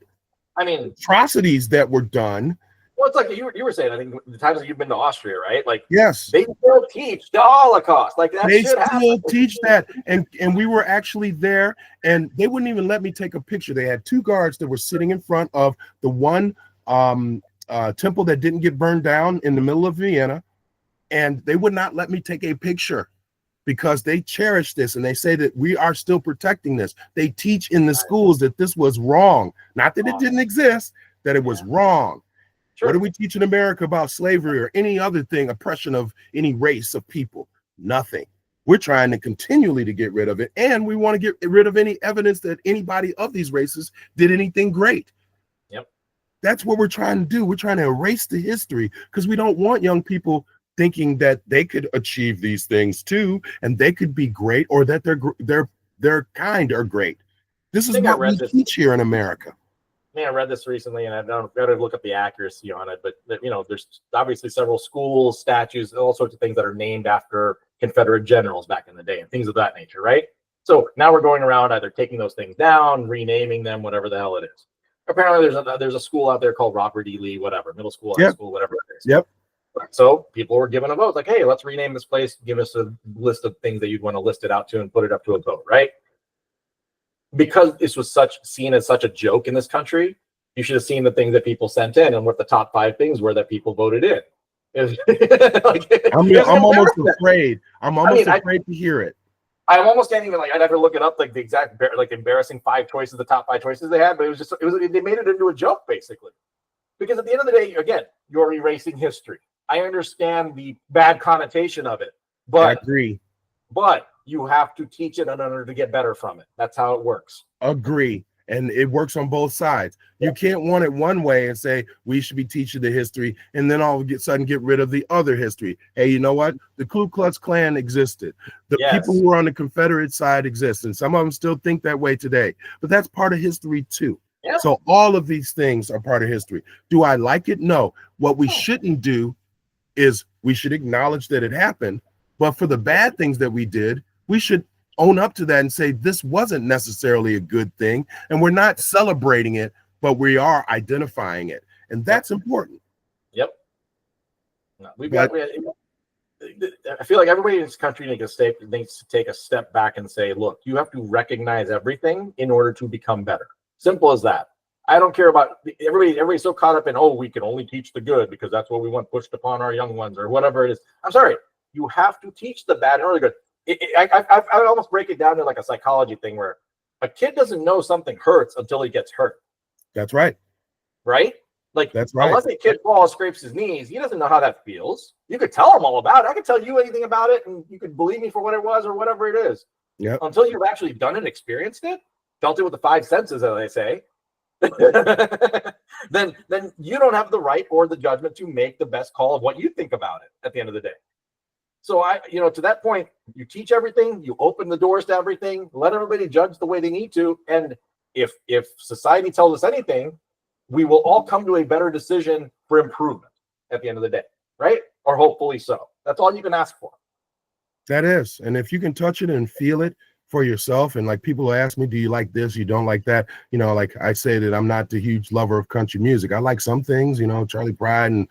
atrocities that were done. Well, it's like you were saying, I think the times that you've been to Austria, right? Like, yes, they still teach the Holocaust. Like that. They still teach that. And we were actually there, and they wouldn't even let me take a picture. They had 2 guards that were sitting in front of the one temple that didn't get burned down in the middle of Vienna, and they would not let me take a picture because they cherish this and they say that we are still protecting this. They teach in the schools that this was wrong, not that it didn't exist, that it was wrong. Sure. What do we teach in America about slavery or any other thing, oppression of any race of people? Nothing. We're trying to continually to get rid of it, and we want to get rid of any evidence that anybody of these races did anything great. Yep. That's what we're trying to do. We're trying to erase the history because we don't want young people thinking that they could achieve these things too, and they could be great, or that their kind are great. This is what we teach here in America. I read this recently, and I don't got to look up the accuracy on it, but there's obviously several schools, statues, all sorts of things that are named after Confederate generals back in the day and things of that nature, right? So now we're going around either taking those things down, renaming them, whatever the hell it is. Apparently, there's a school out there called Robert E. Lee, whatever, middle school, high school, whatever it is. Yep. So people were given a vote, like, hey, let's rename this place. Give us a list of things that you'd want to list it out to and put it up to a vote, right? Because this was seen as such a joke in this country, you should have seen the things that people sent in and what the top 5 things were that people voted in. I'm almost afraid. I'm almost afraid to hear it. I almost can't even I'd have to look it up, like the exact embarrassing 5 choices, the top 5 choices they had, but they made it into a joke basically. Because at the end of the day, again, you're erasing history. I understand the bad connotation of it, but I agree. But you have to teach it in order to get better from it. That's how it works. Agree. And it works on both sides. You can't want it one way and say we should be teaching the history and then all of a sudden get rid of the other history. Hey, you know what? The Ku Klux Klan existed. The people who were on the Confederate side exist. And some of them still think that way today. But that's part of history too. Yep. So all of these things are part of history. Do I like it? No. What we shouldn't do is we should acknowledge that it happened. But for the bad things that we did, we should own up to that and say this wasn't necessarily a good thing, and we're not celebrating it, but we are identifying it, and that's important. Yep. I feel like everybody in this country needs to take a step back and say, look, you have to recognize everything in order to become better. Simple as that. I don't care about everybody's so caught up in, we can only teach the good because that's what we want pushed upon our young ones or whatever it is. I'm sorry, you have to teach the bad and the good. I almost break it down to like a psychology thing where a kid doesn't know something hurts until he gets hurt. That's right. Right? That's right. Unless a kid falls, scrapes his knees, he doesn't know how that feels. You could tell him all about it. I could tell you anything about it, and you could believe me for what it was or whatever it is. Yeah. Until you've actually done it, experienced it, felt it with the 5 senses, as they say, then you don't have the right or the judgment to make the best call of what you think about it at the end of the day. So to that point, you teach everything, you open the doors to everything, let everybody judge the way they need to. And if society tells us anything, we will all come to a better decision for improvement at the end of the day, right? Or hopefully so. That's all you can ask for. That is. And if you can touch it and feel it for yourself, and like people ask me, do you like this? You don't like that? Like I say that I'm not the huge lover of country music. I like some things, Charlie Pride and,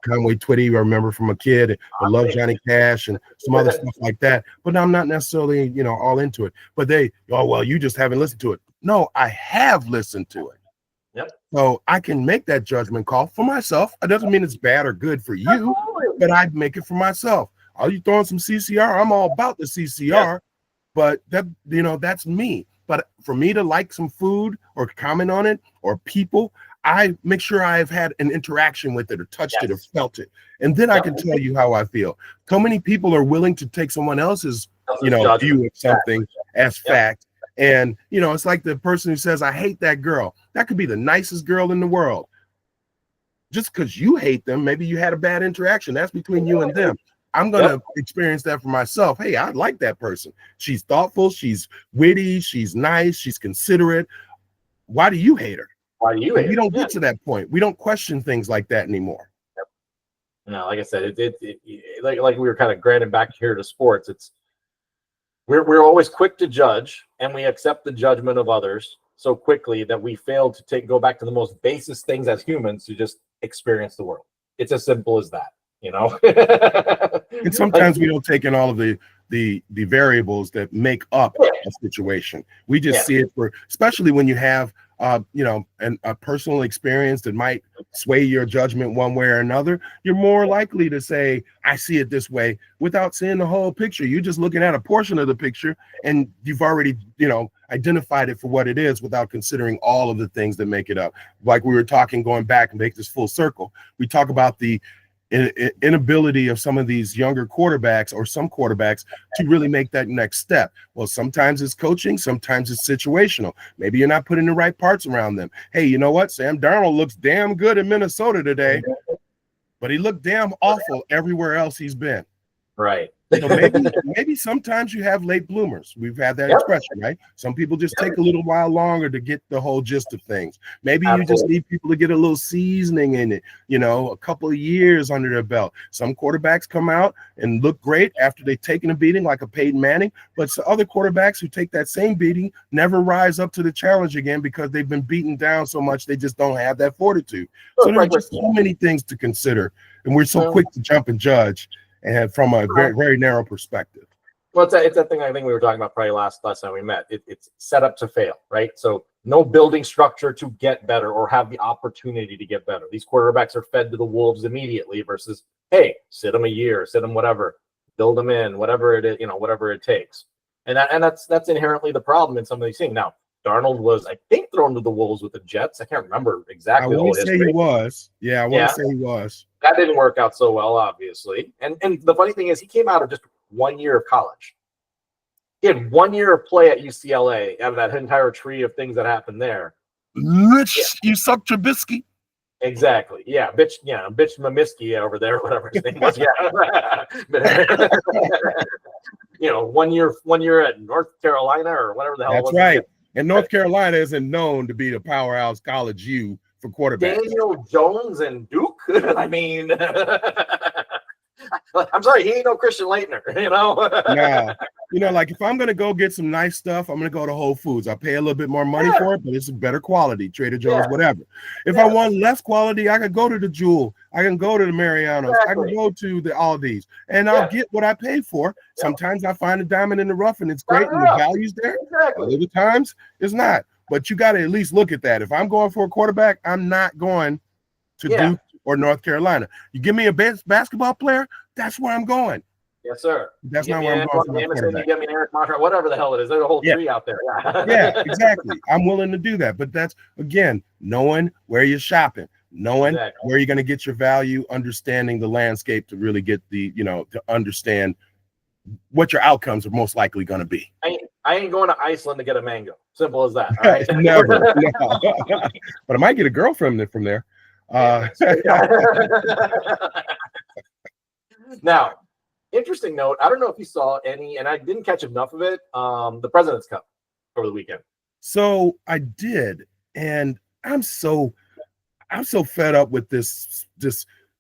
Conway Twitty, I remember from a kid. I love Johnny Cash and some other stuff like that. But I'm not necessarily, all into it. But you just haven't listened to it. No, I have listened to it. Yep. So I can make that judgment call for myself. It doesn't mean it's bad or good for you, but I'd make it for myself. Are you throwing some CCR? I'm all about the CCR, but that's me. But for me to like some food or comment on it or people, I make sure I've had an interaction with it or touched it or felt it. And then I can tell you how I feel. So many people are willing to take someone else's, view of something as fact. And, it's like the person who says, I hate that girl. That could be the nicest girl in the world. Just because you hate them, maybe you had a bad interaction. That's between you and them. I'm going to experience that for myself. Hey, I like that person. She's thoughtful. She's witty. She's nice. She's considerate. Why do you hate her? Why do you hate her? We don't get to that point. We don't question things like that anymore. No, like I said, like we were kind of granted back here to sports. We're always quick to judge, and we accept the judgment of others so quickly that we fail to go back to the most basic things as humans to just experience the world. It's as simple as that. And sometimes we don't take in all of the variables that make up a situation. We just see it especially when you have a personal experience that might sway your judgment one way or another. You're more likely to say, I see it this way, without seeing the whole picture. You're just looking at a portion of the picture, and you've already identified it for what it is without considering all of the things that make it up. Like we were talking, going back and make this full circle, we talk about the inability of some of these younger quarterbacks or some quarterbacks to really make that next step. Well, sometimes it's coaching, sometimes it's situational. Maybe you're not putting the right parts around them. Hey, you know what? Sam Darnold looks damn good in Minnesota today, but he looked damn awful everywhere else he's been. Right. So maybe sometimes you have late bloomers. We've had that expression, right? Some people just take a little while longer to get the whole gist of things. Maybe you just need people to get a little seasoning in it, a couple of years under their belt. Some quarterbacks come out and look great after they've taken a beating, like a Peyton Manning, but other quarterbacks who take that same beating never rise up to the challenge again because they've been beaten down so much they just don't have that fortitude. So there are just so many things to consider, and we're so quick to jump and judge. And from a very, very narrow perspective. Well, it's that thing I think we were talking about probably last time we met. It's set up to fail, right? So no building structure to get better or have the opportunity to get better. These quarterbacks are fed to the wolves immediately versus, hey, sit them a year, sit them whatever, build them in, whatever it is, whatever it takes. And that's inherently the problem in some of these things. Now, Darnold was, I think, thrown to the wolves with the Jets. I can't remember exactly. I want to say he was. Yeah, I want to say he was. That didn't work out so well, obviously. And the funny thing is, he came out of just 1 year of college. He had 1 year of play at UCLA out of that entire tree of things that happened there. You suck Trubisky. Exactly. Yeah, bitch Mamiski over there, whatever his name was. Yeah. 1 year at North Carolina or whatever the hell. That's right. And North Carolina isn't known to be the powerhouse college U for quarterbacks. Daniel Jones and Duke. I mean, I'm sorry, he ain't no Christian Laettner, Nah, like if I'm gonna go get some nice stuff, I'm gonna go to Whole Foods. I pay a little bit more money for it, but it's a better quality, Trader Joe's, whatever. If I want less quality, I can go to the Jewel, I can go to the Mariano's, I can go to the Aldi's, and I'll get what I pay for. Sometimes I find a diamond in the rough and it's great and the value's there. Other times it's not. But you got to at least look at that. If I'm going for a quarterback, I'm not going to Duke or North Carolina. You give me a best basketball player, that's where I'm going. Yes, sir. That's not where I'm going for my quarterback. You get me Eric Montross, whatever the hell it is. There's a whole tree out there. Yeah, exactly. I'm willing to do that. But that's, again, knowing where you're shopping, knowing where you're going to get your value, understanding the landscape to really get the, to understand what your outcomes are most likely going to be. I ain't going to Iceland to get a mango. Simple as that. All right? Never. No. But I might get a girl from there. Now, interesting note. I don't know if you saw any, and I didn't catch enough of it. The President's Cup over the weekend. So I did, and I'm so fed up with this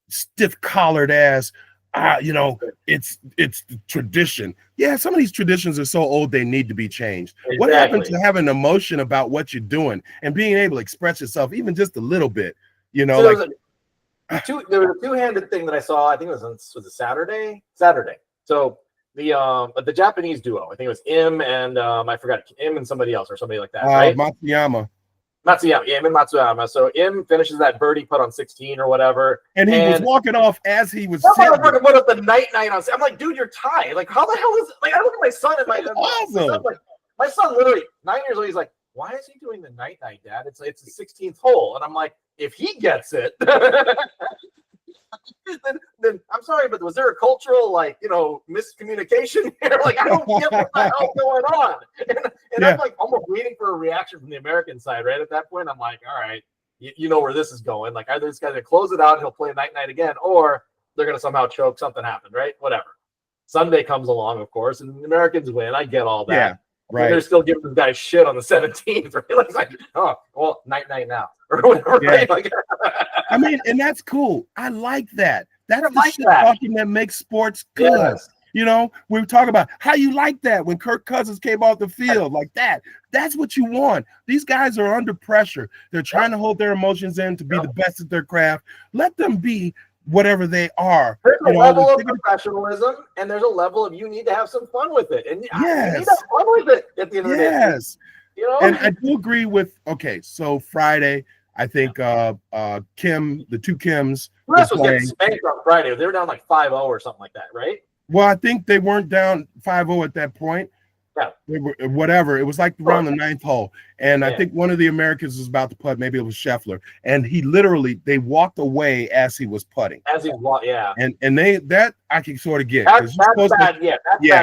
stiff-collared ass. It's the tradition. Yeah, some of these traditions are so old they need to be changed. Exactly. What happened to having emotion about what you're doing and being able to express yourself even just a little bit? So there was a two-handed thing that I saw. I think it was it Saturday. So the Japanese duo. I think it was Im and I forgot Im and somebody else or somebody like that. Right? Matsuyama. Matsuyama, yeah, Im Matsuyama. So Im finishes that birdie putt on 16 or whatever. And he was walking off as he was sitting. Motherfucker put up the night on. I'm like, dude, you're tied. Like, how the hell is it? Like, I look at my son and my son literally 9 years old. He's like, why is he doing the night, Dad? It's the 16th hole. And I'm like, if he gets it, then I'm sorry, but was there a cultural miscommunication here? Like, I don't get what the hell's going on. And I'm like almost waiting for a reaction from the American side. Right at that point, I'm like, all right, you know where this is going. Like, either this guy's gonna close it out and he'll play night again, or they're gonna somehow choke. Something happened, right? Whatever. Sunday comes along, of course, and the Americans win. I get all that. Yeah, right. They're still giving this guy shit on the 17th. Right? It's like, oh, well, night now or whatever. Yeah. Right? Like, I mean, and that's cool. I like that. That's the like shit that. talking that makes sports good. Yes. You know, we were talking about how you like that when Kirk Cousins came off the field like that. That's what you want. These guys are under pressure. They're trying to hold their emotions in to be the best at their craft. Let them be whatever they are. There's a level of professionalism, and there's a level of you need to have some fun with it. And you need to have fun with it at the end of the day. Yes. You know? And I do agree with, so Friday, I think Kim, the two Kims. US was getting spanked on Friday. They were down like 5-0 or something like that, right? Well, I think they weren't down 5-0 at that point. Yeah. They were, whatever. It was like around the 9th hole. And I think one of the Americans was about to putt. Maybe it was Scheffler. And they walked away as he was putting. As he walked, yeah. And that I can sort of get. That's bad,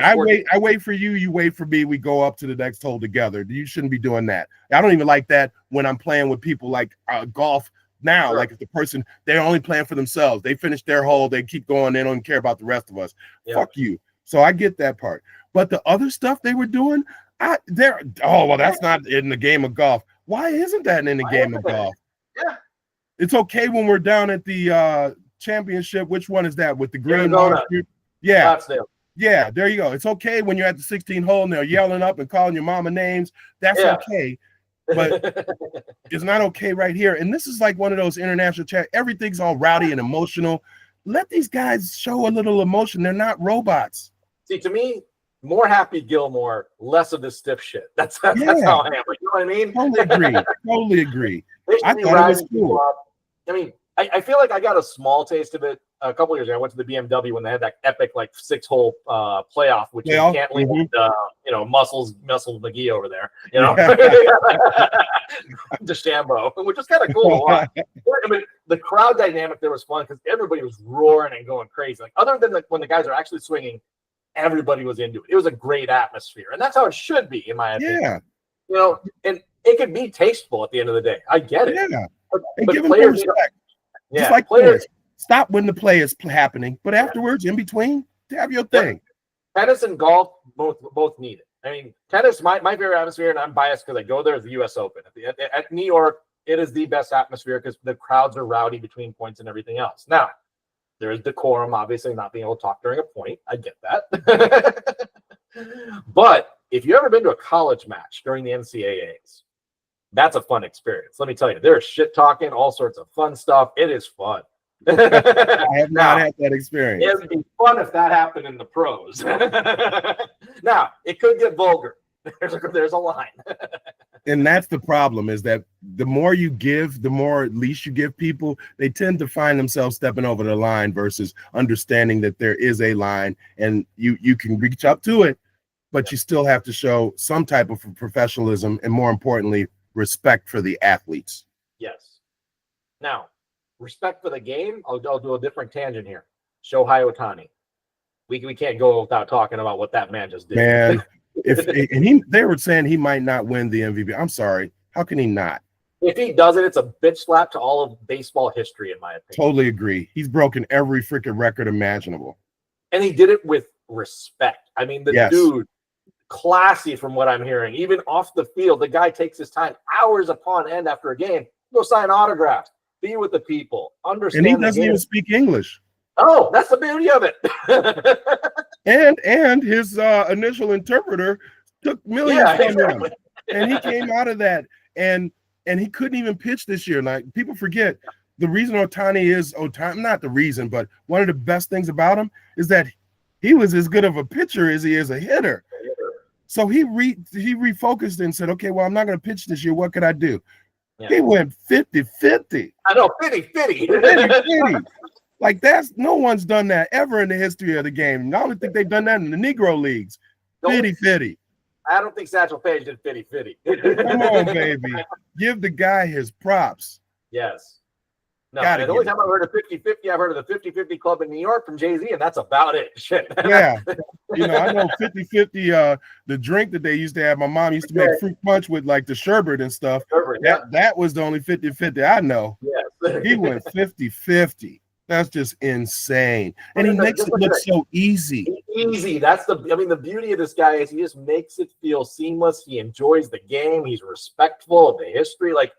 I wait for you. You wait for me. We go up to the next hole together. You shouldn't be doing that. I don't even like that when I'm playing with people like golf now. Sure. Like if the person, they're only playing for themselves. They finish their hole. They keep going. They don't care about the rest of us. Yeah. Fuck you. So I get that part. But the other stuff they were doing, that's not in the game of golf. Why isn't that in the game of golf? Yeah. It's okay when we're down at the championship. Which one is that with the green? Yeah. Yeah, there you go. It's okay when you're at the 16th hole and they're yelling up and calling your mama names. That's okay. But it's not okay right here. And this is like one of those international chat. Everything's all rowdy and emotional. Let these guys show a little emotion. They're not robots. See, to me, more Happy Gilmore, less of this stiff shit. That's how I am. You know what I mean? Totally agree. I thought it was cool. I mean, I feel like I got a small taste of it a couple years ago. I went to the BMW when they had that epic 6-hole playoff, which you can't leave Muscle McGee over there, DeChambeau, which was kind of cool to watch. I mean, the crowd dynamic there was fun because everybody was roaring and going crazy. Like other than when the guys are actually swinging, everybody was into it. It was a great atmosphere, and that's how it should be, in my opinion. Yeah, and it could be tasteful at the end of the day. I get it. Yeah, and give them respect. Just like players, stop when the play is happening, but afterwards, in between, have your thing. Tennis and golf both need it. I mean, tennis, my favorite atmosphere, and I'm biased because I go there, is the U.S. Open. At New York, it is the best atmosphere because the crowds are rowdy between points and everything else. Now, there is decorum, obviously, not being able to talk during a point. I get that. But if you've ever been to a college match during the NCAAs, that's a fun experience. Let me tell you, there's shit talking, all sorts of fun stuff. It is fun. I have not had that experience. It would be fun if that happened in the pros. Now, it could get vulgar. There's a line. And that's the problem, is that the more you give, the more leash you give people, they tend to find themselves stepping over the line versus understanding that there is a line and you can reach up to it, but you still have to show some type of professionalism and, more importantly, respect for the athletes. Yes. Now, respect for the game, I'll do a different tangent here. Shohei Ohtani. We can't go without talking about what that man just did. Man, they were saying he might not win the MVP. I'm sorry. How can he not? If he does it, it's a bitch slap to all of baseball history, in my opinion. Totally agree. He's broken every freaking record imaginable. And he did it with respect. I mean, the dude, classy from what I'm hearing. Even off the field, the guy takes his time hours upon end after a game, go sign autographs, be with the people, understand. And he doesn't even speak English. Oh, that's the beauty of it. and his initial interpreter took millions from him. And he came out of that. And he couldn't even pitch this year. Like, people forget, the reason Ohtani is Ohtani, not the reason, but one of the best things about him is that he was as good of a pitcher as he is a hitter. So he refocused and said, okay, well, I'm not going to pitch this year. What could I do? Yeah. He went 50-50. I know, 50-50. 50-50. Like no one's done that ever in the history of the game. I don't think they've done that in the Negro leagues. 50-50. I don't think Satchel Paige did 50-50. Come on, baby. Give the guy his props. Yes. No, the only time I've heard of 50-50, I've heard of the 50-50 Club in New York from Jay-Z, and that's about it. Shit. Yeah. I know 50-50, the drink that they used to have. My mom used to make fruit punch with like the sherbet and stuff. That was the only 50-50 I know. Yes. He went 50-50. That's just insane. And he makes it look so easy. Easy. The beauty of this guy is he just makes it feel seamless. He enjoys the game. He's respectful of the history. Like,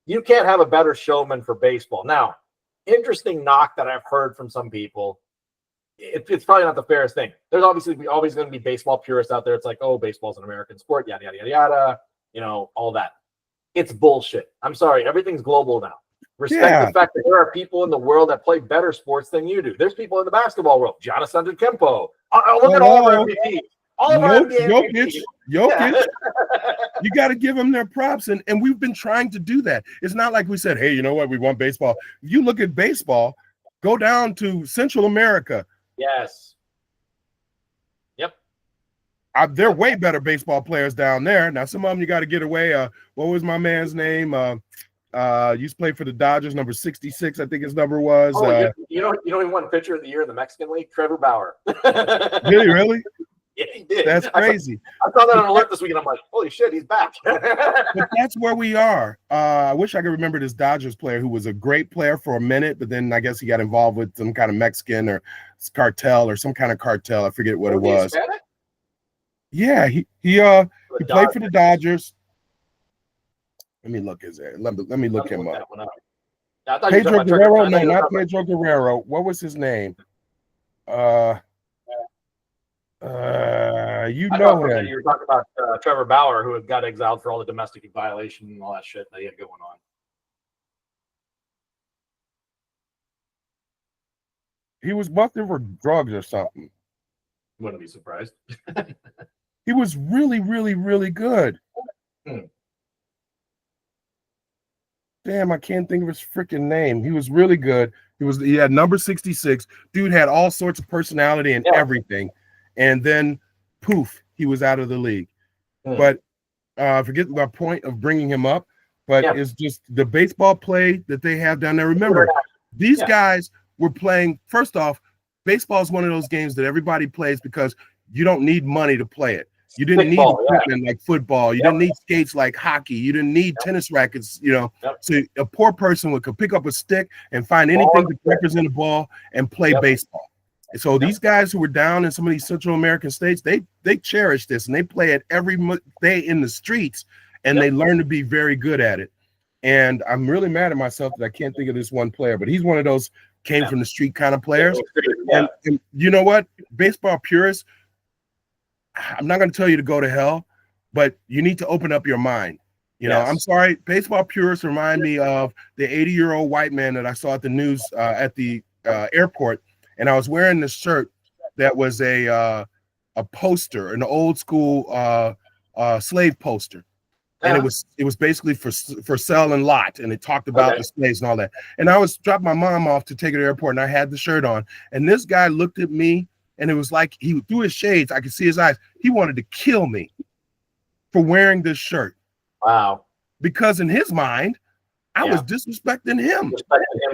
you can't have a better showman for baseball. Now, interesting knock that I've heard from some people. It's probably not the fairest thing. There's obviously always going to be baseball purists out there. It's like, oh, baseball's an American sport, yada, yada, yada, yada, all that. It's bullshit. I'm sorry. Everything's global now. Respect the fact that there are people in the world that play better sports than you do. There's people in the basketball world. Giannis Antetokounmpo. Look at all of our MVPs. All of our Jokic. Yeah. You got to give them their props. And we've been trying to do that. It's not like we said, hey, you know what? We want baseball. If you look at baseball, go down to Central America. Yes. Yep. They're way better baseball players down there. Now, some of them you got to get away. What was my man's name? Used to play for the Dodgers, number 66, I think his number was. He won pitcher of the year in the Mexican League? Trevor Bauer. Did he really? Yeah, he did. That's crazy. I saw that on alert this week, and I'm like, holy shit, he's back. But that's where we are. I wish I could remember this Dodgers player who was a great player for a minute, but then I guess he got involved with some kind of Mexican or cartel or some kind of cartel. I forget what it was. Hispanic? Yeah, he played for the Dodgers. Let me look his name. Let me look him up. Pedro Guerrero? No, not Pedro Guerrero. What was his name? You know him. You were talking about Trevor Bauer, who had got exiled for all the domestic violation and all that shit that he had going on. He was busted for drugs or something. Wouldn't be surprised. He was really, really, really good. Damn, I can't think of his freaking name. He was really good. He had number 66. Dude had all sorts of personality and everything. And then poof, he was out of the league. But forget my point of bringing him up, but it's just the baseball play that they have down there. Remember, these guys were playing. First off, baseball is one of those games that everybody plays because you don't need money to play it. You didn't need equipment like football. You didn't need skates like hockey. You didn't need tennis rackets, So a poor person could pick up a stick and find anything to represent a ball and play baseball. And so these guys who were down in some of these Central American states, they cherish this and they play it every day in the streets, and they learn to be very good at it. And I'm really mad at myself that I can't think of this one player, but he's one of those came from the street kind of players. And you know what? Baseball purists, I'm not going to tell you to go to hell, but you need to open up your mind. I'm sorry. Baseball purists remind me of the 80-year-old white man that I saw at the news at the airport. And I was wearing this shirt that was a poster, an old school slave poster. And it was basically for sell and lot. And it talked about the slaves and all that. And I dropped my mom off to take her to the airport, and I had the shirt on. And this guy looked at me, and it was like he through his shades, I could see his eyes. He wanted to kill me for wearing this shirt. Wow. Because in his mind, I was disrespecting him.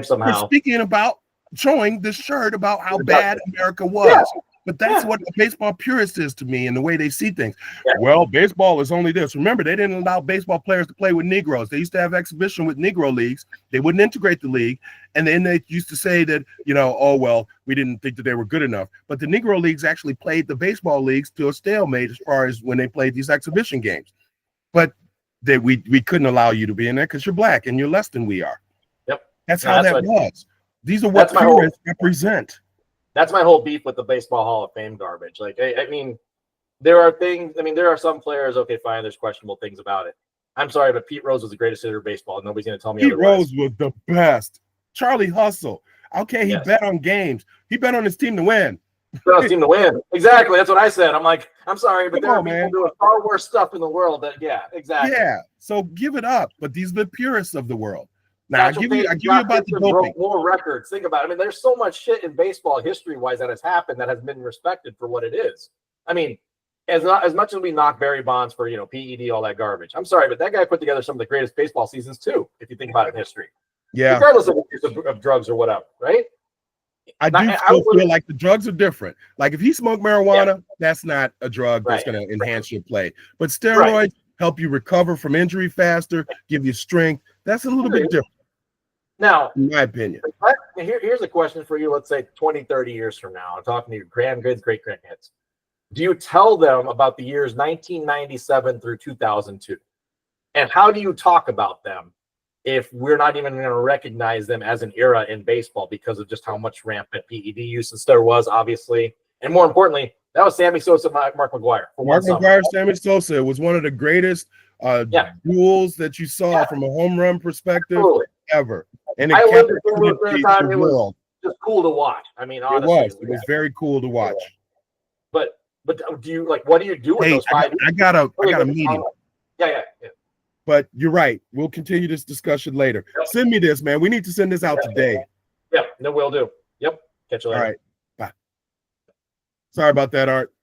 Somehow. For speaking about showing this shirt about how bad America was. But that's what a baseball purist is to me and the way they see things. Well, baseball is only this. Remember, they didn't allow baseball players to play with Negroes. They used to have exhibition with Negro leagues. They wouldn't integrate the league. And then they used to say that, oh, well, we didn't think that they were good enough. But the Negro leagues actually played the baseball leagues to a stalemate as far as when they played these exhibition games. But we couldn't allow you to be in there because you're black and you're less than we are. That's how that was. These are what purists represent. That's my whole beef with the Baseball Hall of Fame garbage. Like, I mean, there are things. I mean, there are some players. Okay, fine. There's questionable things about it. I'm sorry, but Pete Rose was the greatest hitter in baseball. Nobody's going to tell me Pete otherwise. Rose was the best. Charlie Hustle. Okay, he bet on games. He bet on his team to win. They don't seem to win. Exactly. That's what I said. I'm like, I'm sorry, but Come there are on, people man. doing far worse stuff in the world. That exactly. Yeah. So give it up. But these are the purists of the world. Now I Satchel give you Paige, about the Gibson doping. broke more records. Think about it. I mean, there's so much shit in baseball history-wise that has happened that has been respected for what it is. I mean, as much as we knock Barry Bonds for PED, all that garbage. I'm sorry, but that guy put together some of the greatest baseball seasons too. If you think about it in history, Yeah. regardless of use of drugs or whatever, right? I still feel like the drugs are different. Like if he smoked marijuana, that's not a drug that's going to enhance your play. But steroids help you recover from injury faster, give you strength. That's a little bit different. Now, in my opinion. Here's a question for you. Let's say 20, 30 years from now, I'm talking to your grandkids, great grandkids. Do you tell them about the years 1997 through 2002? And how do you talk about them if we're not even going to recognize them as an era in baseball because of just how much rampant PED use there was, obviously? And more importantly, that was Sammy Sosa, Mark McGwire. Mark McGwire, Sammy Sosa was one of the greatest duels that you saw from a home run perspective ever. And I lived in St. Louis at the time. It was just cool to watch. I mean, honestly, it was very cool to watch. But do you what do you do with those 5 years? I got a meeting. Yeah. But you're right. We'll continue this discussion later. Yep. Send me this, man. We need to send this out today. Yeah, no, we'll do. Yep. Catch you later. All right. Bye. Sorry about that, Art.